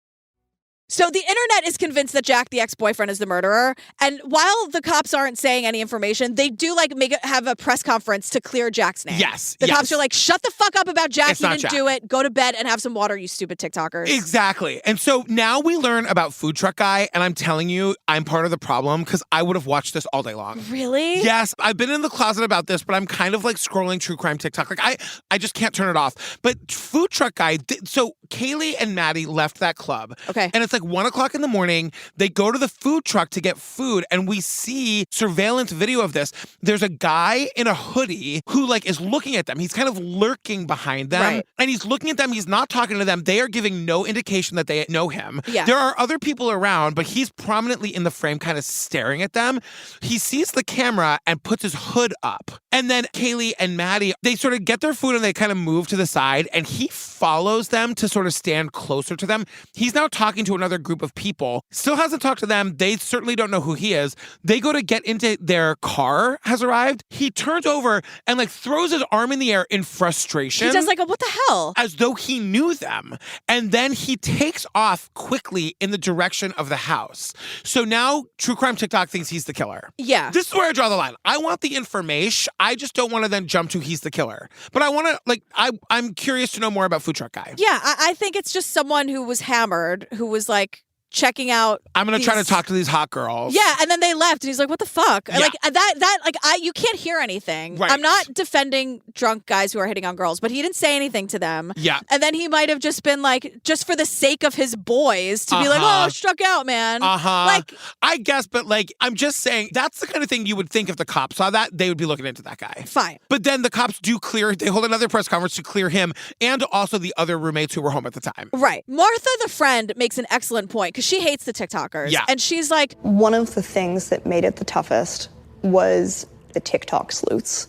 Speaker 2: So the internet is convinced that Jack, the ex-boyfriend, is the murderer. And while the cops aren't saying any information, they do like have a press conference to clear Jack's name.
Speaker 1: Yes.
Speaker 2: The cops are like, shut the fuck up about Jack.
Speaker 1: It's
Speaker 2: He
Speaker 1: not
Speaker 2: didn't
Speaker 1: Jack.
Speaker 2: do it. Go to bed and have some water, you stupid TikTokers.
Speaker 1: Exactly. And so now we learn about Food Truck Guy, and I'm telling you, I'm part of the problem because I would have watched this all day long.
Speaker 2: Really?
Speaker 1: Yes. I've been in the closet about this, but I'm kind of like scrolling true crime TikTok. Like I just can't turn it off. But Food Truck Guy, so Kaylee and Maddie left that club.
Speaker 2: Okay.
Speaker 1: And it's like 1 o'clock in the morning. They go to the food truck to get food, and we see surveillance video of this. There's a guy in a hoodie who like is looking at them. He's kind of lurking behind them.
Speaker 2: Right.
Speaker 1: And he's looking at them. He's not talking to them. They are giving no indication that they know him.
Speaker 2: Yeah.
Speaker 1: There are other people around, but he's prominently in the frame kind of staring at them. He sees the camera and puts his hood up. And then Kaylee and Maddie, they sort of get their food and they kind of move to the side, and he follows them to sort of stand closer to them. He's now talking to another group of people. Still hasn't talked to them. They certainly don't know who he is. They go to get into their car has arrived. He turns over and like throws his arm in the air in frustration.
Speaker 2: He does like, what the hell?
Speaker 1: As though he knew them. And then he takes off quickly in the direction of the house. So now True Crime TikTok thinks he's the killer.
Speaker 2: Yeah.
Speaker 1: This is where I draw the line. I want the information. I just don't want to then jump to he's the killer. But I want to, like, I'm curious to know more about Food Truck Guy.
Speaker 2: Yeah, I think it's just someone who was hammered, who was like checking out.
Speaker 1: I'm going to try to talk to these hot girls.
Speaker 2: Yeah, and then they left, and he's like, what the fuck?
Speaker 1: Yeah.
Speaker 2: Like, you can't hear anything.
Speaker 1: Right.
Speaker 2: I'm not defending drunk guys who are hitting on girls, but he didn't say anything to them.
Speaker 1: Yeah.
Speaker 2: And then he might have just been like, just for the sake of his boys, to be like, oh, struck out, man. Like,
Speaker 1: I guess, but like, I'm just saying, that's the kind of thing you would think if the cops saw that, they would be looking into that guy.
Speaker 2: Fine.
Speaker 1: But then the cops they hold another press conference to clear him and also the other roommates who were home at the time.
Speaker 2: Right. Martha, the friend, makes an excellent point because she hates the TikTokers.
Speaker 1: Yeah.
Speaker 2: And she's like,
Speaker 9: one of the things that made it the toughest was the TikTok sleuths.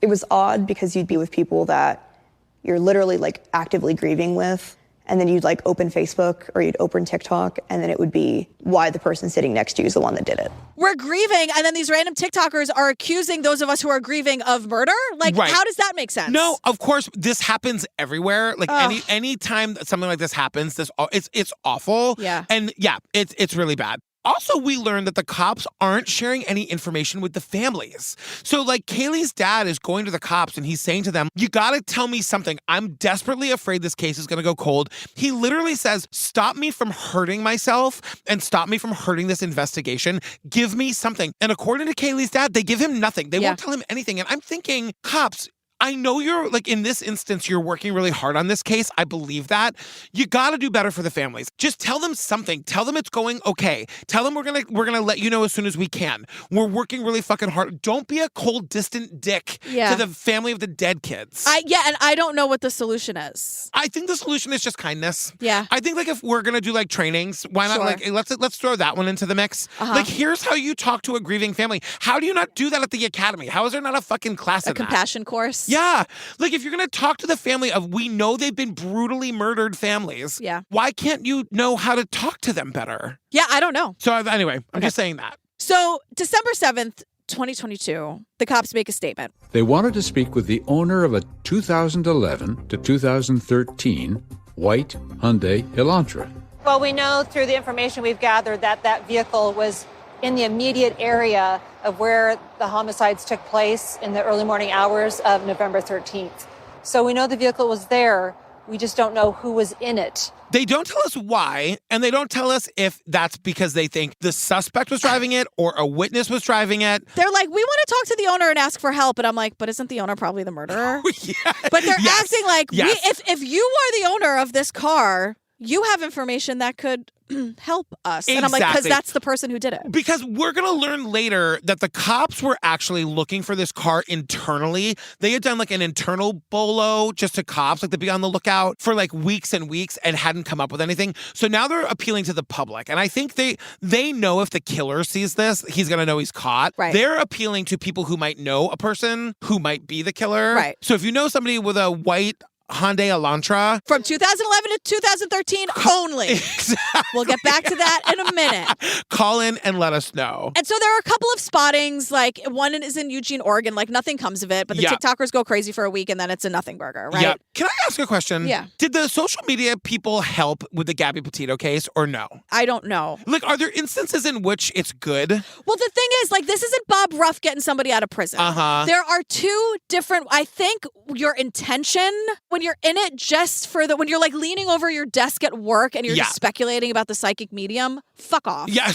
Speaker 9: It was odd because you'd be with people that you're literally like actively grieving with, and then you'd like open Facebook or you'd open TikTok, and then it would be why the person sitting next to you is the one that did it.
Speaker 2: we're grieving, and then these random TikTokers are accusing those of us who are grieving of murder? Like,
Speaker 1: Right.
Speaker 2: how does that make sense?
Speaker 1: No, of course, this happens everywhere. Like any time that something like this happens, it's awful.
Speaker 2: Yeah.
Speaker 1: And yeah, it's really bad. Also, we learned that the cops aren't sharing any information with the families. So, like, Kaylee's dad is going to the cops and he's saying to them, you gotta tell me something. I'm desperately afraid this case is gonna go cold. He literally says, stop me from hurting myself and stop me from hurting this investigation. Give me something. And according to Kaylee's dad, they give him nothing. They won't tell him anything. And I'm thinking, cops, I know you're, like, in this instance, you're working really hard on this case. I believe that. You got to do better for the families. Just tell them something. Tell them it's going okay. Tell them we're gonna let you know as soon as we can. We're working really fucking hard. Don't be a cold, distant dick to the family of the dead kids.
Speaker 2: And I don't know what the solution is.
Speaker 1: I think the solution is just kindness.
Speaker 2: Yeah.
Speaker 1: I think, like, if we're gonna do, like, trainings, why not, like, let's throw that one into the mix. Like, here's how you talk to a grieving family. How do you not do that at the academy? How is there not a fucking class in that?
Speaker 2: Compassion course?
Speaker 1: Yeah. Like, if you're going to talk to the family of, we know they've been brutally murdered families.
Speaker 2: Yeah.
Speaker 1: Why can't you know how to talk to them better?
Speaker 2: Yeah, I don't know.
Speaker 1: So anyway, I'm just saying that.
Speaker 2: So December 7th, 2022, the cops make a statement.
Speaker 5: They wanted to speak with the owner of a 2011 to 2013 white Hyundai Elantra.
Speaker 13: Well, we know through the information we've gathered that that vehicle was in the immediate area of where the homicides took place in the early morning hours of November 13th. So we know the vehicle was there. We just don't know who was in it.
Speaker 1: They don't tell us why, and they don't tell us if that's because they think the suspect was driving it or a witness was driving it.
Speaker 2: They're like, we want to talk to the owner and ask for help. And I'm like, but isn't the owner probably the murderer?
Speaker 1: Yeah.
Speaker 2: But they're acting like,
Speaker 1: Yes.
Speaker 2: if you are the owner of this car, you have information that could help us. And I'm like, because that's the person who did it.
Speaker 1: Because we're going to learn later that the cops were actually looking for this car internally. They had done like an internal bolo just to cops, like to be on the lookout for like weeks and weeks and hadn't come up with anything. So now they're appealing to the public. And I think they know if the killer sees this, he's going to know he's caught.
Speaker 2: Right.
Speaker 1: They're appealing to people who might know a person who might be the killer.
Speaker 2: Right.
Speaker 1: So if you know somebody with a white Hyundai Elantra.
Speaker 2: From 2011 to 2013 only.
Speaker 1: Exactly.
Speaker 2: We'll get back to that in a minute.
Speaker 1: Call in and let us know.
Speaker 2: And so there are a couple of spottings, like one is in Eugene, Oregon, like nothing comes of it, but the TikTokers go crazy for a week and then it's a nothing burger, right?
Speaker 1: Yeah. Can I ask a question?
Speaker 2: Yeah.
Speaker 1: Did the social media people help with the Gabby Petito case or no?
Speaker 2: I don't know.
Speaker 1: Like, are there instances in which it's good?
Speaker 2: Well, the thing is, like, this isn't Bob Ruff getting somebody out of prison.
Speaker 1: Uh-huh.
Speaker 2: There are two different, I think your intention when you're in it just for when you're like leaning over your desk at work and you're just speculating about the psychic medium, fuck off.
Speaker 1: Yeah.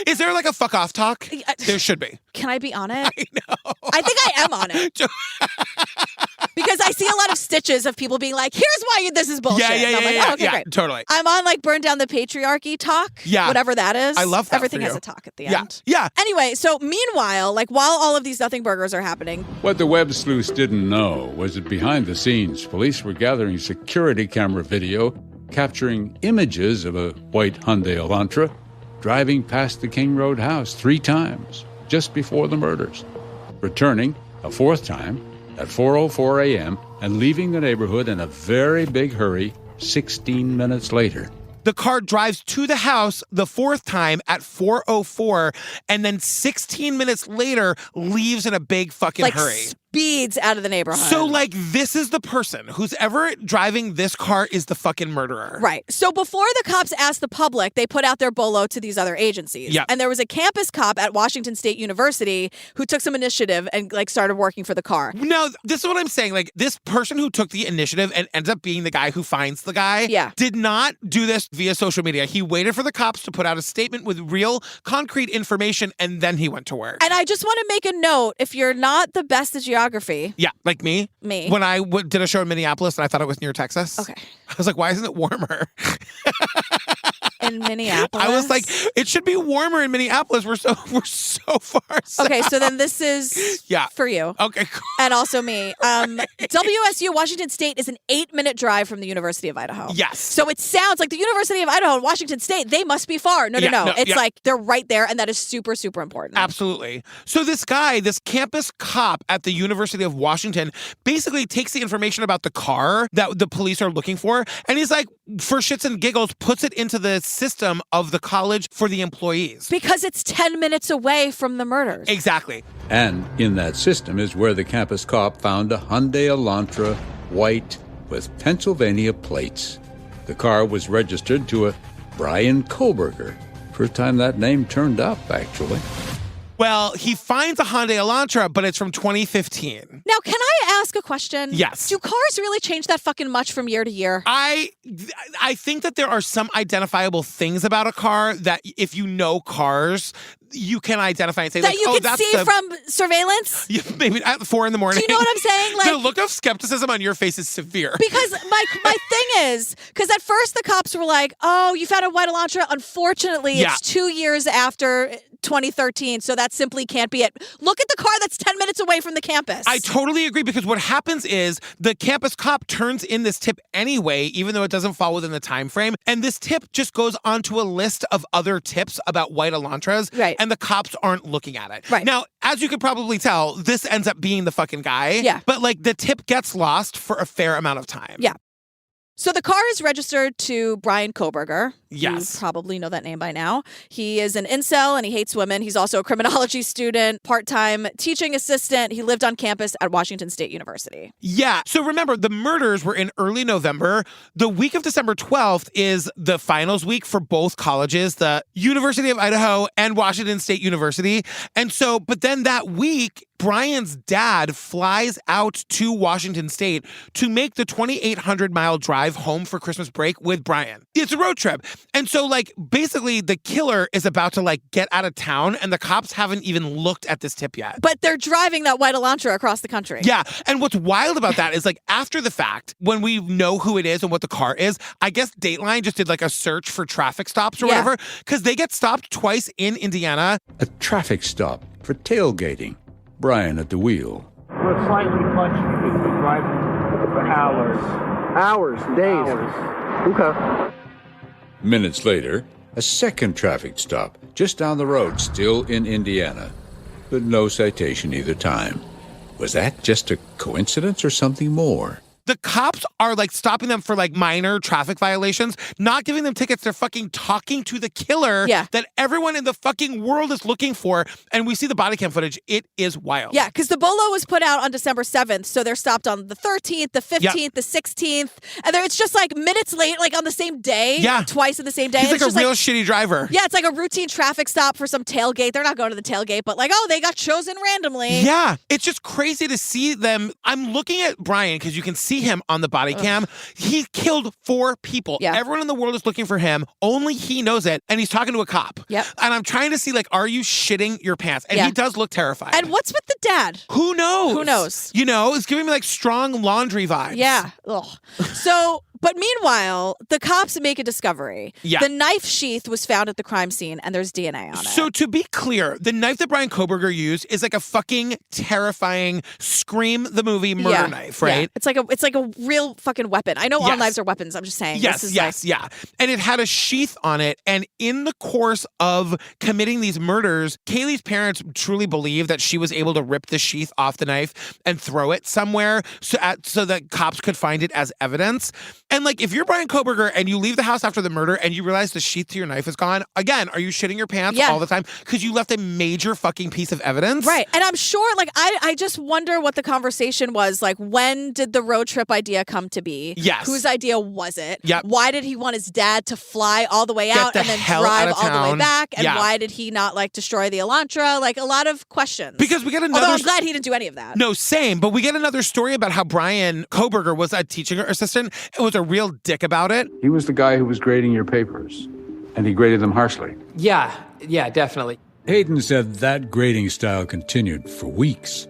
Speaker 1: Is there like a fuck off talk? There should be.
Speaker 2: Can I be on it?
Speaker 1: I know.
Speaker 2: I think I am on it. Because I see a lot of stitches of people being like, here's why this is bullshit.
Speaker 1: Yeah,
Speaker 2: And I'm like, oh, okay, great.
Speaker 1: Totally.
Speaker 2: I'm on like burn down the patriarchy talk.
Speaker 1: Yeah.
Speaker 2: Whatever that is.
Speaker 1: I love that.
Speaker 2: Everything
Speaker 1: for you.
Speaker 2: has a talk at the end.
Speaker 1: Yeah.
Speaker 2: Anyway, so meanwhile, like while all of these nothing burgers are happening.
Speaker 5: What the web sleuths didn't know was that behind the scenes, police were gathering security camera video capturing images of a white Hyundai Elantra driving past the King Road house 3 times just before the murders, returning a 4th time at 4:04 a.m. and leaving the neighborhood in a very big hurry 16 minutes later.
Speaker 1: The car drives to the house the 4th time at 4:04 and then 16 minutes later leaves in a big fucking hurry.
Speaker 2: Speeds out of the neighborhood.
Speaker 1: So, like, this is the person who's ever driving this car is the fucking murderer.
Speaker 2: Right. So before the cops asked the public, they put out their bolo to these other agencies.
Speaker 1: Yeah.
Speaker 2: And there was a campus cop at Washington State University who took some initiative and like started working for the car.
Speaker 1: Now, this is what I'm saying. Like, this person who took the initiative and ends up being the guy who finds the guy did not do this via social media. He waited for the cops to put out a statement with real concrete information and then he went to work.
Speaker 2: And I just want to make a note, if you're not the best at geography.
Speaker 1: Yeah, like me. When I did a show in Minneapolis and I thought it was near Texas.
Speaker 2: Okay.
Speaker 1: I was like, why isn't it warmer?
Speaker 2: In Minneapolis?
Speaker 1: I was like, it should be warmer in Minneapolis. We're so far south.
Speaker 2: Okay, so then this is for you.
Speaker 1: Okay, cool.
Speaker 2: And also me. WSU, Washington State, is an 8-minute drive from the University of Idaho.
Speaker 1: Yes.
Speaker 2: So it sounds like the University of Idaho and Washington State, they must be far. No. It's like they're right there, and that is super, super important.
Speaker 1: Absolutely. So this guy, this campus cop at the University of Washington, basically takes the information about the car that the police are looking for, and he's like, for shits and giggles, puts it into the system of the college for the employees.
Speaker 2: Because it's 10 minutes away from the murders.
Speaker 1: Exactly.
Speaker 5: And in that system is where the campus cop found a Hyundai Elantra, white, with Pennsylvania plates. The car was registered to a Brian Koberger. First time that name turned up, actually.
Speaker 1: Well, he finds a Hyundai Elantra, but it's from 2015.
Speaker 2: Now, can I ask a question?
Speaker 1: Yes.
Speaker 2: Do cars really change that fucking much from year to year?
Speaker 1: I think that there are some identifiable things about a car that if you know cars, you can identify and say,
Speaker 2: that
Speaker 1: like,
Speaker 2: you
Speaker 1: oh,
Speaker 2: can
Speaker 1: that's
Speaker 2: see from surveillance?
Speaker 1: Maybe at 4 a.m.
Speaker 2: Do you know what I'm saying? Like,
Speaker 1: the look of skepticism on your face is severe.
Speaker 2: Because my thing is, because at first the cops were like, oh, you found a white Elantra. Unfortunately, it's 2 years after 2013, so that simply can't be it. Look at the car that's 10 minutes away from the campus.
Speaker 1: I totally agree, because what happens is the campus cop turns in this tip anyway, even though it doesn't fall within the time frame. And this tip just goes onto a list of other tips about white Elantras.
Speaker 2: Right.
Speaker 1: And the cops aren't looking at it.
Speaker 2: Right.
Speaker 1: Now, as you could probably tell, this ends up being the fucking guy.
Speaker 2: Yeah.
Speaker 1: But like the tip gets lost for a fair amount of time.
Speaker 2: Yeah. So the car is registered to Brian Koberger.
Speaker 1: Yes.
Speaker 2: You probably know that name by now. He is an incel and he hates women. He's also a criminology student, part-time teaching assistant. He lived on campus at Washington State University.
Speaker 1: Yeah. So remember, the murders were in early November. The week of December 12th is the finals week for both colleges, the University of Idaho and Washington State University. And so, but then that week, Brian's dad flies out to Washington State to make the 2,800-mile drive home for Christmas break with Brian. It's a road trip. And so, like, basically the killer is about to, like, get out of town and the cops haven't even looked at this tip yet.
Speaker 2: But they're driving that white Elantra across the country.
Speaker 1: Yeah. And what's wild about that is, like, after the fact, when we know who it is and what the car is, I guess Dateline just did, like, a search for traffic stops or whatever, because they get stopped twice in Indiana.
Speaker 5: A traffic stop for tailgating. Brian at the wheel.
Speaker 14: We're slightly punchy because we're driving for hours.
Speaker 15: Hours, days. Okay.
Speaker 5: Minutes later, a second traffic stop just down the road, still in Indiana. But no citation either time. Was that just a coincidence or something more?
Speaker 1: The cops are, like, stopping them for, like, minor traffic violations, not giving them tickets. They're fucking talking to the killer that everyone in the fucking world is looking for. And we see the body cam footage. It is wild.
Speaker 2: Yeah, because the bolo was put out on December 7th. So they're stopped on the 13th, the 15th, the 16th. And it's just, like, minutes late, like, on the same day.
Speaker 1: Yeah.
Speaker 2: Twice in the same day.
Speaker 1: He's
Speaker 2: like
Speaker 1: a real shitty driver.
Speaker 2: Yeah, it's like a routine traffic stop for some tailgate. They're not going to the tailgate, but, like, oh, they got chosen randomly.
Speaker 1: Yeah. It's just crazy to see them. I'm looking at Brian because you can see him on the body cam. He killed 4 people.
Speaker 2: Yeah.
Speaker 1: Everyone in the world is looking for him. Only he knows it. And he's talking to a cop.
Speaker 2: Yep.
Speaker 1: And I'm trying to see, like, are you shitting your pants? And he does look terrified.
Speaker 2: And what's with the dad?
Speaker 1: Who knows?
Speaker 2: Who knows?
Speaker 1: You know, it's giving me, like, strong laundry vibes.
Speaker 2: Yeah. Ugh. So, but meanwhile, the cops make a discovery.
Speaker 1: Yeah.
Speaker 2: The knife sheath was found at the crime scene and there's DNA on it.
Speaker 1: So to be clear, the knife that Brian Kohberger used is like a fucking terrifying Scream the movie murder knife, right?
Speaker 2: Yeah. It's like a real fucking weapon. I know all knives are weapons. I'm just saying.
Speaker 1: Yes, yeah. And it had a sheath on it. And in the course of committing these murders, Kaylee's parents truly believe that she was able to rip the sheath off the knife and throw it somewhere so that cops could find it as evidence. And, like, if you're Brian Kohberger and you leave the house after the murder and you realize the sheath to your knife is gone, again, are you shitting your pants all the time? Because you left a major fucking piece of evidence.
Speaker 2: Right. And I'm sure, like, I just wonder what the conversation was. Like, when did the road trip idea come to be?
Speaker 1: Yes.
Speaker 2: Whose idea was it?
Speaker 1: Yep.
Speaker 2: Why did he want his dad to fly all the way out and then drive all the way back? And why did he not, like, destroy the Elantra? Like, a lot of questions.
Speaker 1: Because we get another...
Speaker 2: Although I'm glad he didn't do any of that.
Speaker 1: No, same. But we get another story about how Brian Kohberger was a teaching assistant and was a real dick about it.
Speaker 16: He was the guy who was grading your papers, and he graded them harshly.
Speaker 17: Yeah, definitely.
Speaker 5: Hayden said that grading style continued for weeks.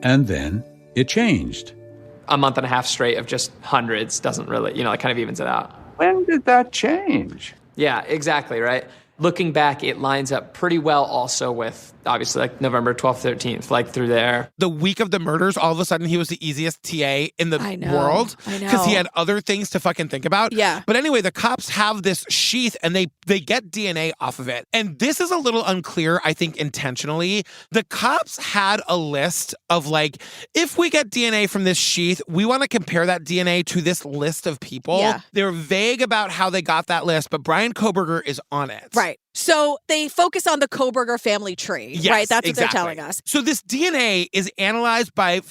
Speaker 5: And then it changed.
Speaker 17: A month and a half straight of just hundreds doesn't really, it kind of evens it out.
Speaker 16: When did that change?
Speaker 17: Yeah, exactly, right? Looking back, it lines up pretty well also with, obviously, like November 12th, 13th, like through there.
Speaker 1: The week of the murders, all of a sudden, he was the easiest TA in the world.
Speaker 2: I know.
Speaker 1: Because he had other things to fucking think about.
Speaker 2: Yeah.
Speaker 1: But anyway, the cops have this sheath and they get DNA off of it. And this is a little unclear, I think, intentionally. The cops had a list of, like, if we get DNA from this sheath, we want to compare that DNA to this list of people.
Speaker 2: Yeah.
Speaker 1: They're vague about how they got that list, but Brian Kohberger is on it.
Speaker 2: Right. So they focus on the Kohberger family tree,
Speaker 1: Yes,
Speaker 2: right? That's what
Speaker 1: exactly.
Speaker 2: they're telling us.
Speaker 1: So this DNA is analyzed by...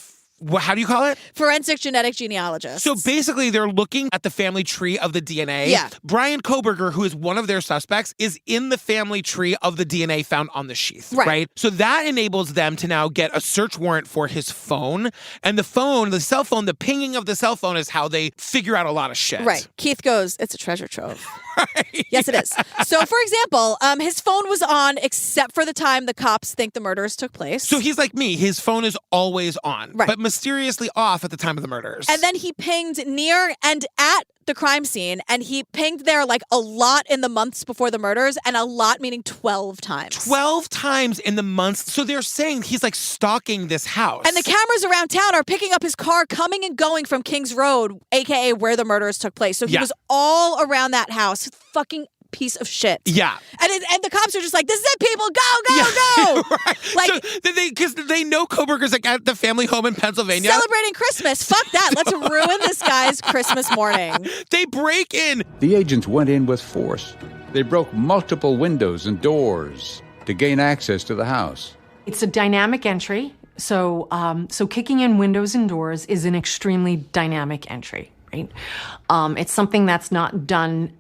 Speaker 1: how do you call it?
Speaker 2: Forensic genetic genealogists.
Speaker 1: So basically, they're looking at the family tree of the DNA.
Speaker 2: Yeah.
Speaker 1: Brian Kohberger, who is one of their suspects, is in the family tree of the DNA found on the sheath. Right. So that enables them to now get a search warrant for his phone. And the cell phone, the pinging of the cell phone is how they figure out a lot of shit.
Speaker 2: Right. Keith goes, it's a treasure trove. Right. Yes, it is. So, for example, his phone was on except for the time the cops think the murders took place.
Speaker 1: So he's like me. His phone is always on,
Speaker 2: right,
Speaker 1: but mysteriously off at the time of the murders.
Speaker 2: And then he pinged near and at the crime scene, and he pinged there like a lot in the months before the murders, and a lot meaning 12 times.
Speaker 1: 12 times in the months. So they're saying he's like stalking this house.
Speaker 2: And the cameras around town are picking up his car coming and going from Kings Road, aka where the murders took place. So he was all around that house, fucking piece of shit.
Speaker 1: Yeah.
Speaker 2: And the cops are just like, this is it, people, go.
Speaker 1: Right.
Speaker 2: Like,
Speaker 1: because they know Koberger's like at the family home in Pennsylvania.
Speaker 2: Celebrating Christmas. Fuck that. Let's ruin this guy's Christmas morning.
Speaker 1: They break in.
Speaker 5: The agents went in with force. They broke multiple windows and doors to gain access to the house.
Speaker 18: It's a dynamic entry. So kicking in windows and doors is an extremely dynamic entry, right? It's something that's not done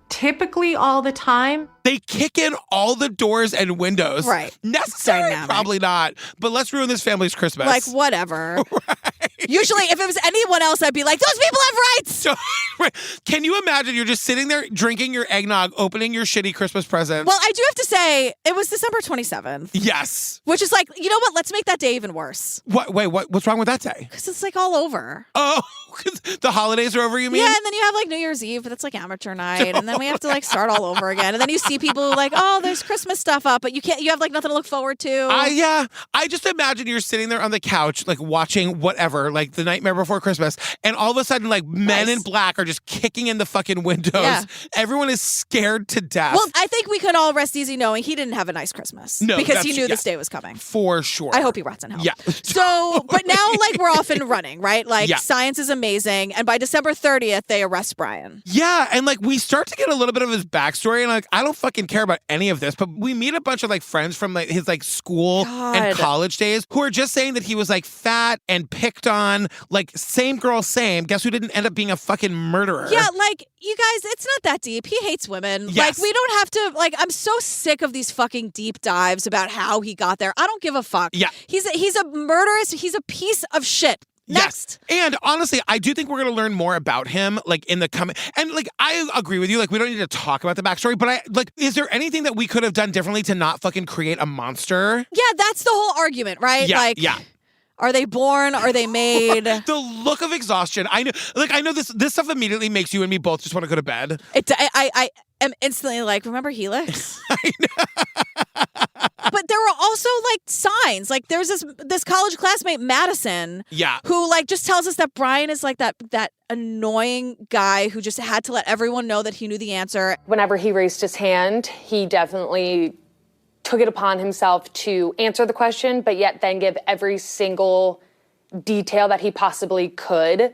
Speaker 18: typically all the time.
Speaker 1: They kick in all the doors and windows.
Speaker 2: Right.
Speaker 1: Necessary?
Speaker 2: Dynamic.
Speaker 1: Probably not. But let's ruin this family's Christmas.
Speaker 2: Like, whatever. Usually, if it was anyone else, I'd be like, those people have rights.
Speaker 1: Can you imagine you're just sitting there drinking your eggnog, opening your shitty Christmas presents?
Speaker 2: Well, I do have to say, it was December 27th.
Speaker 1: Yes.
Speaker 2: Which is like, you know what? Let's make that day even worse.
Speaker 1: What's wrong with that day?
Speaker 2: Because it's like all over.
Speaker 1: Oh, the holidays are over, you mean?
Speaker 2: Yeah, and then you have like New Year's Eve, but that's like amateur night. And then we have to like start all over again. And then you see people like, oh, there's Christmas stuff up, but you have like nothing to look forward to.
Speaker 1: Yeah. I just imagine you're sitting there on the couch, like watching whatever, like The Nightmare Before Christmas, and all of a sudden, like men in black are just kicking in the fucking windows.
Speaker 2: Yeah.
Speaker 1: Everyone is scared to death.
Speaker 2: Well, I think we can all rest easy knowing he didn't have a nice Christmas.
Speaker 1: No,
Speaker 2: because he knew this day was coming.
Speaker 1: For sure.
Speaker 2: I hope he rots in hell.
Speaker 1: Yeah.
Speaker 2: So, but now like we're off and running, right? Like science is amazing. And by December 30th, they arrest Brian.
Speaker 1: Yeah, and like we start to get a little bit of his backstory, and like I don't fucking care about any of this, but we meet a bunch of like friends from like his like school and college days who are just saying that he was like fat and picked on, like same girl, same. Guess who didn't end up being a fucking murderer?
Speaker 2: Yeah, like you guys, it's not that deep. He hates women.
Speaker 1: Yes.
Speaker 2: Like we don't have to. Like I'm so sick of these fucking deep dives about how he got there. I don't give a fuck.
Speaker 1: Yeah,
Speaker 2: he's a murderous. He's a piece of shit. Next.
Speaker 1: Yes. And honestly, I do think we're going to learn more about him, like in the coming. And like, I agree with you. Like, we don't need to talk about the backstory, but is there anything that we could have done differently to not fucking create a monster?
Speaker 2: Yeah, that's the whole argument, right?
Speaker 1: Yeah.
Speaker 2: Like,
Speaker 1: yeah.
Speaker 2: Are they born? Are they made?
Speaker 1: The look of exhaustion. I know this stuff immediately makes you and me both just want to go to bed.
Speaker 2: I am instantly like, remember Helix? I know. But there were also like signs. Like there's this college classmate, Madison, who like just tells us that Brian is like that annoying guy who just had to let everyone know that he knew the answer.
Speaker 19: Whenever he raised his hand, he definitely took it upon himself to answer the question, but yet then give every single detail that he possibly could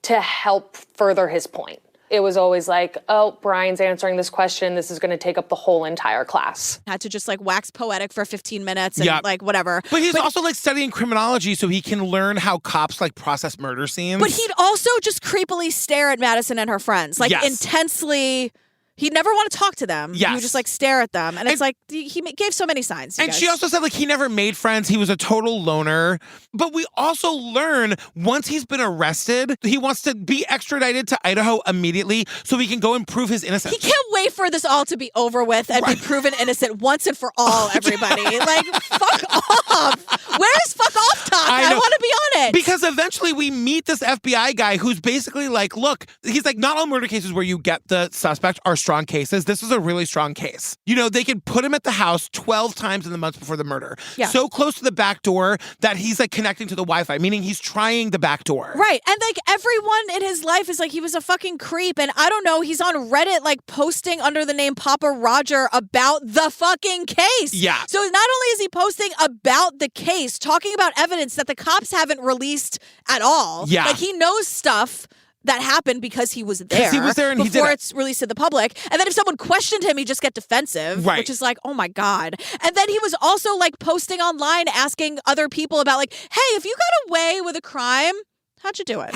Speaker 19: to help further his point. It was always like, oh, Brian's answering this question. This is going to take up the whole entire class.
Speaker 2: Had to just like wax poetic for 15 minutes and like whatever.
Speaker 1: But he's also like studying criminology so he can learn how cops like process murder scenes.
Speaker 2: But he'd also just creepily stare at Madison and her friends, like intensely. He'd never want to talk to them. He would just like stare at them. And it's like, he gave so many signs.
Speaker 1: And she also said like he never made friends. He was a total loner. But we also learn once he's been arrested, he wants to be extradited to Idaho immediately so he can go and prove his innocence.
Speaker 2: He can't wait for this all to be over with and be proven innocent once and for all, everybody. Like, fuck off. Where's fuck off talk? I want to be on it.
Speaker 1: Because eventually we meet this FBI guy who's basically like, look, he's like, not all murder cases where you get the suspect are strong cases. This is a really strong case. You know, they could put him at the house 12 times in the months before the murder. Yeah. So close to the back door that he's like connecting to the Wi-Fi, meaning he's trying the back door.
Speaker 2: Right. And like everyone in his life is like, he was a fucking creep. And I don't know, he's on Reddit like posting under the name Papa Roger about the fucking case.
Speaker 1: Yeah.
Speaker 2: So not only is he posting about the case, talking about evidence that the cops haven't released at all.
Speaker 1: Yeah.
Speaker 2: Like he knows stuff that happened because he was there.
Speaker 1: He was there and
Speaker 2: before
Speaker 1: he did
Speaker 2: it's released to the public. And then if someone questioned him, he'd just get defensive, which is like, oh my God. And then he was also like posting online asking other people about like, hey, if you got away with a crime, how'd you do it?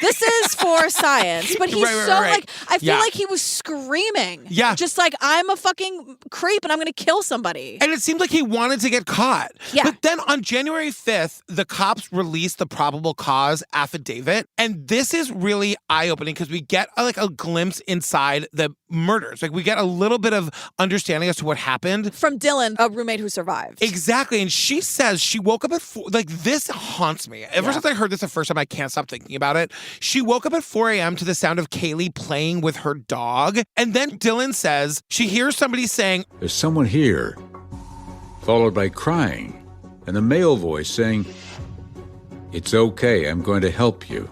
Speaker 2: This is for science. But he's like, I feel like he was screaming.
Speaker 1: Yeah.
Speaker 2: Just like, I'm a fucking creep and I'm going to kill somebody.
Speaker 1: And it seemed like he wanted to get caught.
Speaker 2: Yeah.
Speaker 1: But then on January 5th, the cops released the probable cause affidavit. And this is really eye-opening because we get like a glimpse inside the murders. Like we get a little bit of understanding as to what happened.
Speaker 2: From Dylan, a roommate who survived.
Speaker 1: Exactly. And she says she woke up at 4, like this haunts me. Ever since I heard this the first time, I can't stop thinking about it. She woke up at 4 a.m. to the sound of Kaylee playing with her dog. And then Dylan says she hears somebody saying,
Speaker 5: "There's someone here," followed by crying and a male voice saying, "It's okay, I'm going to help you."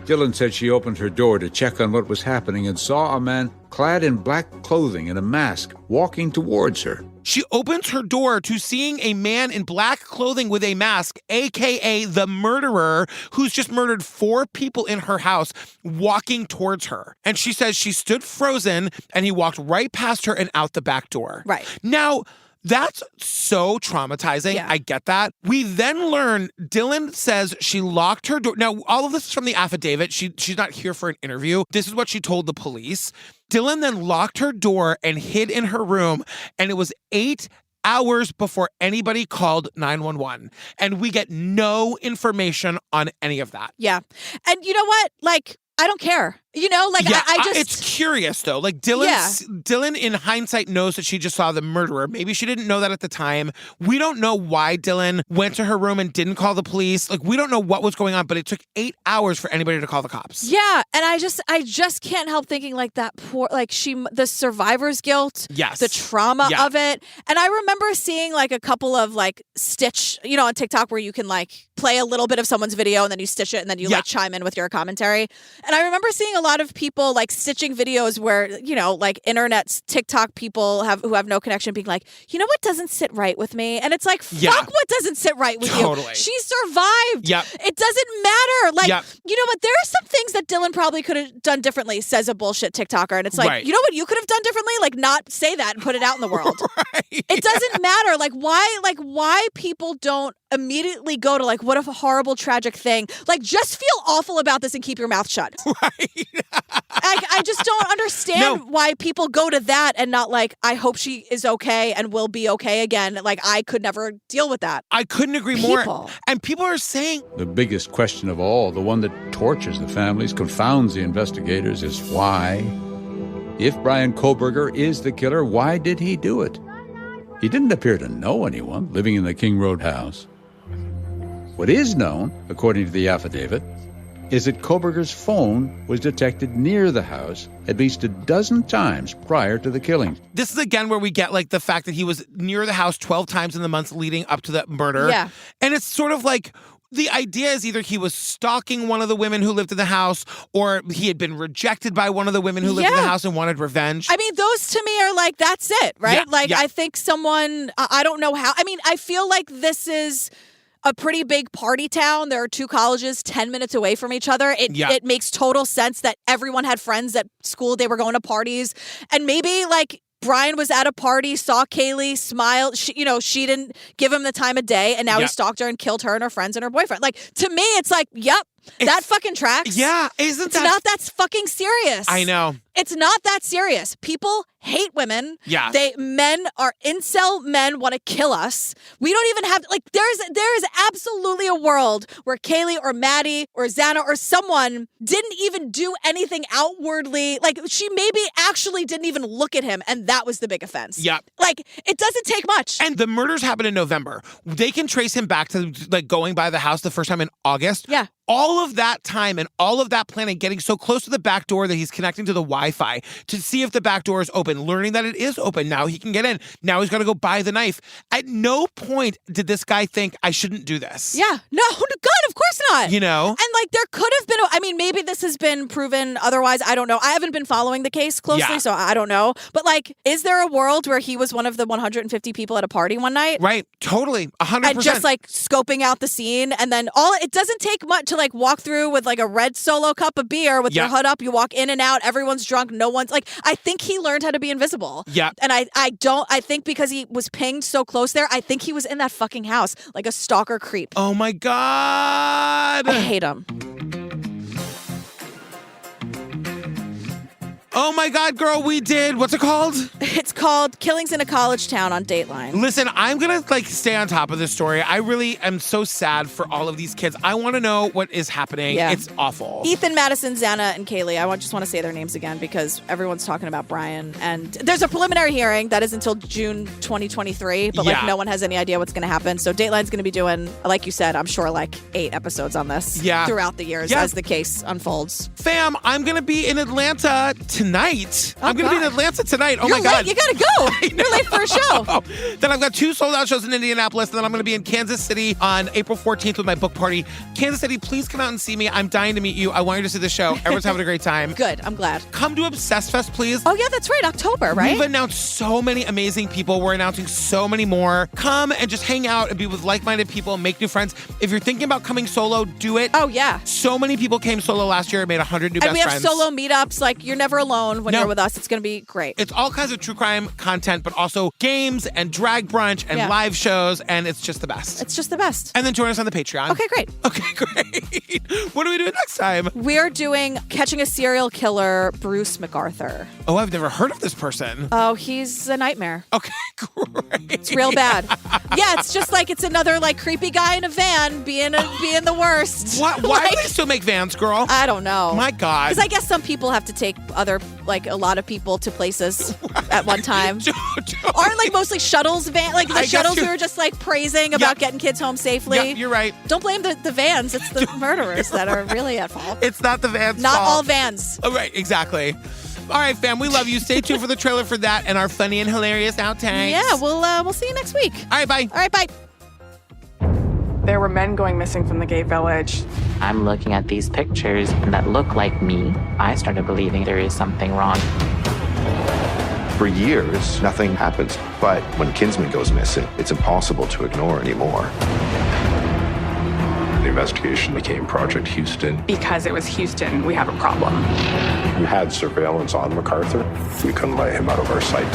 Speaker 5: Dylan said she opened her door to check on what was happening and saw a man clad in black clothing and a mask walking towards her.
Speaker 1: She opens her door to seeing a man in black clothing with a mask, a.k.a. the murderer, who's just murdered 4 people in her house, walking towards her. And she says she stood frozen, and he walked right past her and out the back door.
Speaker 2: Right.
Speaker 1: Now, that's so traumatizing. Yeah. I get that. We then learn Dylan says she locked her door. Now, all of this is from the affidavit. She's not here for an interview. This is what she told the police. Dylan then locked her door and hid in her room, and it was 8 hours before anybody called 911. And we get no information on any of that.
Speaker 2: Yeah. And you know what? Like, I don't care. You know, like,
Speaker 1: yeah,
Speaker 2: I just...
Speaker 1: It's curious, though. Like, Dylan, in hindsight, knows that she just saw the murderer. Maybe she didn't know that at the time. We don't know why Dylan went to her room and didn't call the police. Like, we don't know what was going on, but it took 8 hours for anybody to call the cops.
Speaker 2: Yeah, and I just can't help thinking, like, that poor, like, the survivor's guilt.
Speaker 1: Yes.
Speaker 2: The trauma of it. And I remember seeing, like, a couple of, like, stitch, you know, on TikTok where you can, like, play a little bit of someone's video and then you stitch it and then you, like, chime in with your commentary. And I remember seeing a lot of people like stitching videos where, you know, like internet's TikTok people who have no connection being like, you know what doesn't sit right with me? And it's like, fuck what doesn't sit right with you. She survived.
Speaker 1: Yep.
Speaker 2: It doesn't matter. Like, you know what? There are some things that Dylan probably could have done differently, says a bullshit TikToker. And it's like, you know what you could have done differently? Like not say that and put it out in the world. It doesn't matter. Like why people don't immediately go to like, what a horrible, tragic thing. Like just feel awful about this and keep your mouth shut. I just don't understand why people go to that and not like, I hope she is okay and will be okay again. Like I could never deal with that.
Speaker 1: I couldn't agree more. And people are saying...
Speaker 5: The biggest question of all, the one that tortures the families, confounds the investigators, is why? If Brian Kohberger is the killer, why did he do it? He didn't appear to know anyone living in the King Road house. What is known, according to the affidavit, is that Kohberger's phone was detected near the house at least a dozen times prior to the killing.
Speaker 1: This is again where we get like the fact that he was near the house 12 times in the months leading up to the murder.
Speaker 2: Yeah.
Speaker 1: And it's sort of like the idea is either he was stalking one of the women who lived in the house or he had been rejected by one of the women who lived in the house and wanted revenge.
Speaker 2: I mean, those to me are like, that's it, right? I think someone, I don't know how. I mean, I feel like this is a pretty big party town. There are 2 colleges 10 minutes away from each other. It makes total sense that everyone had friends at school. They were going to parties. And maybe like Brian was at a party, saw Kaylee, smiled. She didn't give him the time of day. And now he stalked her and killed her and her friends and her boyfriend. Like, to me, it's like, yep, that fucking tracks.
Speaker 1: Yeah.
Speaker 2: It's not that fucking serious.
Speaker 1: I know.
Speaker 2: It's not that serious. People hate women.
Speaker 1: Yeah.
Speaker 2: Men are incel men want to kill us. We don't even have, like, there is absolutely a world where Kaylee or Maddie or Xana or someone didn't even do anything outwardly. Like, she maybe actually didn't even look at him, and that was the big offense.
Speaker 1: Yeah.
Speaker 2: Like, it doesn't take much.
Speaker 1: And the murders happened in November. They can trace him back to, like, going by the house the first time in August.
Speaker 2: Yeah.
Speaker 1: All of that time and all of that planning, getting so close to the back door that he's connecting to the Wi-Fi to see if the back door is open, learning that it is open. Now he can get in. Now he's got to go buy the knife. At no point did this guy think, I shouldn't do this.
Speaker 2: Yeah. No, God, of course not.
Speaker 1: You know?
Speaker 2: And like there could have been, I mean, maybe this has been proven otherwise. I don't know. I haven't been following the case closely, so I don't know. But like, is there a world where he was one of the 150 people at a party one night?
Speaker 1: Right. Totally. 100%.
Speaker 2: And just like scoping out the scene. And then it doesn't take much to like walk through with like a red Solo cup of beer with your hood up. You walk in and out. Everyone's drunk. No one's like, I think he learned how to be invisible.
Speaker 1: Yeah.
Speaker 2: And I think because he was pinged so close there, I think he was in that fucking house like a stalker creep.
Speaker 1: Oh my God.
Speaker 2: I hate him.
Speaker 1: Oh my God, girl, we did. What's it called?
Speaker 2: It's called Killings in a College Town on Dateline.
Speaker 1: Listen, I'm going to like stay on top of this story. I really am so sad for all of these kids. I want to know what is happening.
Speaker 2: Yeah.
Speaker 1: It's awful.
Speaker 2: Ethan, Madison, Xana, and Kaylee. I just want to say their names again because everyone's talking about Brian. And there's a preliminary hearing that is until June 2023, but like no one has any idea what's going to happen. So Dateline's going to be doing, like you said, I'm sure like 8 episodes on this throughout the years as the case unfolds.
Speaker 1: Fam, I'm going to be in Atlanta tonight. tonight.
Speaker 2: Oh,
Speaker 1: I'm going to be in
Speaker 2: God.
Speaker 1: Atlanta tonight. Oh,
Speaker 2: You're
Speaker 1: my God.
Speaker 2: late. You got to go. You're late for a show.
Speaker 1: Then I've got 2 sold-out shows in Indianapolis, and then I'm going to be in Kansas City on April 14th with my book party. Kansas City, please come out and see me. I'm dying to meet you. I want you to see the show. Everyone's having a great time.
Speaker 2: Good. I'm glad.
Speaker 1: Come to Obsessed Fest, please.
Speaker 2: Oh, yeah, that's right. October, right?
Speaker 1: We've announced so many amazing people. We're announcing so many more. Come and just hang out and be with like-minded people, make new friends. If you're thinking about coming solo, do it.
Speaker 2: Oh, yeah.
Speaker 1: So many people came solo last year and made 100 new best
Speaker 2: And we have
Speaker 1: friends.
Speaker 2: solo meetups. Like, you're never alone when you're with us. It's going to be great.
Speaker 1: It's all kinds of true crime content, but also games and drag brunch and live shows, and it's just the best.
Speaker 2: It's just the best.
Speaker 1: And then join us on the Patreon.
Speaker 2: Okay, great.
Speaker 1: Okay, great. What are we doing next time?
Speaker 2: We're doing Catching a Serial Killer, Bruce MacArthur.
Speaker 1: Oh, I've never heard of this person.
Speaker 2: Oh, he's a nightmare.
Speaker 1: Okay, great.
Speaker 2: It's real bad. Yeah, it's just like it's another like creepy guy in a van being the worst.
Speaker 1: What? Why do they still make vans, girl?
Speaker 2: I don't know.
Speaker 1: My God.
Speaker 2: Because I guess some people have to take a lot of people to places at one time. Aren't like mostly shuttles like the shuttles we were just like praising about getting kids home safely?
Speaker 1: Yeah, you're right.
Speaker 2: Don't blame the vans. It's the murderers that are really at fault.
Speaker 1: It's not the vans'
Speaker 2: Not
Speaker 1: fault.
Speaker 2: all vans.
Speaker 1: Oh, right, exactly. All right, fam, we love you. Stay tuned for the trailer for that and our funny and hilarious outtakes.
Speaker 2: Yeah, we'll see you next week.
Speaker 1: All right, bye.
Speaker 2: All right, bye.
Speaker 20: There were men going missing from the gay village.
Speaker 21: I'm looking at these pictures that look like me. I started believing there is something wrong.
Speaker 22: For years, nothing happens. But when Kinsman goes missing, it's impossible to ignore anymore.
Speaker 23: The investigation became Project Houston.
Speaker 20: Because it was Houston, we have a problem.
Speaker 23: We had surveillance on MacArthur. We couldn't let him out of our sight.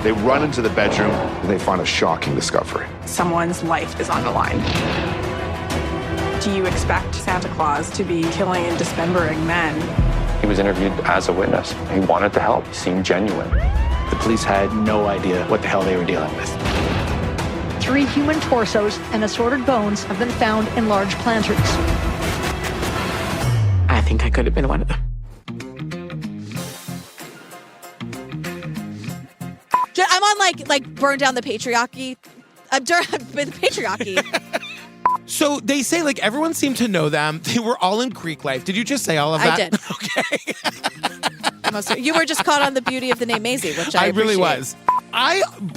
Speaker 22: They run into the bedroom and they find a shocking discovery.
Speaker 20: Someone's life is on the line. Do you expect Santa Claus to be killing and dismembering men?
Speaker 24: He was interviewed as a witness. He wanted to help. He seemed genuine.
Speaker 25: The police had no idea what the hell they were dealing with.
Speaker 26: 3 human torsos and assorted bones have been found in large planters.
Speaker 21: I think I could have been one of them.
Speaker 2: I'm on like burn down the patriarchy. The patriarchy.
Speaker 1: So they say like everyone seemed to know them. They were all in Greek life. Did you just say all of that?
Speaker 2: I did. Okay. You were just caught on the beauty of the name Maisie, which I
Speaker 1: really
Speaker 2: appreciate.
Speaker 1: was.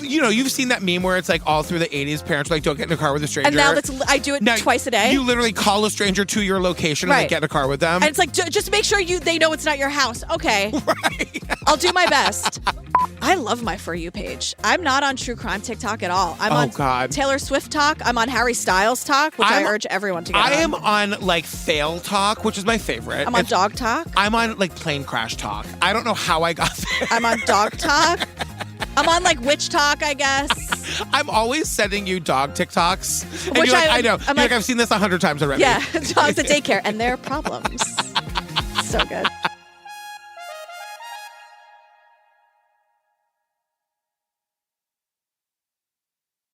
Speaker 1: You've seen that meme where it's like all through the 80s, parents were like, don't get in a car with a stranger.
Speaker 2: And now I do it twice a day.
Speaker 1: You literally call a stranger to your location and like, get in a car with them.
Speaker 2: And it's like, just make sure they know it's not your house. Okay.
Speaker 1: Right.
Speaker 2: I'll do my best. I love my For You page. I'm not on true crime TikTok at all. I'm on Taylor Swift talk. I'm on Harry Styles talk, which I urge everyone to get on.
Speaker 1: I am on like fail talk, which is my favorite.
Speaker 2: I'm on dog talk.
Speaker 1: I'm on like plane crash talk. I don't know how I got there.
Speaker 2: I'm on dog talk. I'm on like witch talk, I guess.
Speaker 1: I'm always sending you dog TikToks. And
Speaker 2: Which
Speaker 1: you're like, I know.
Speaker 2: I'm
Speaker 1: You're like, I've seen this 100 times already.
Speaker 2: Yeah, dogs at daycare and their problems. So good.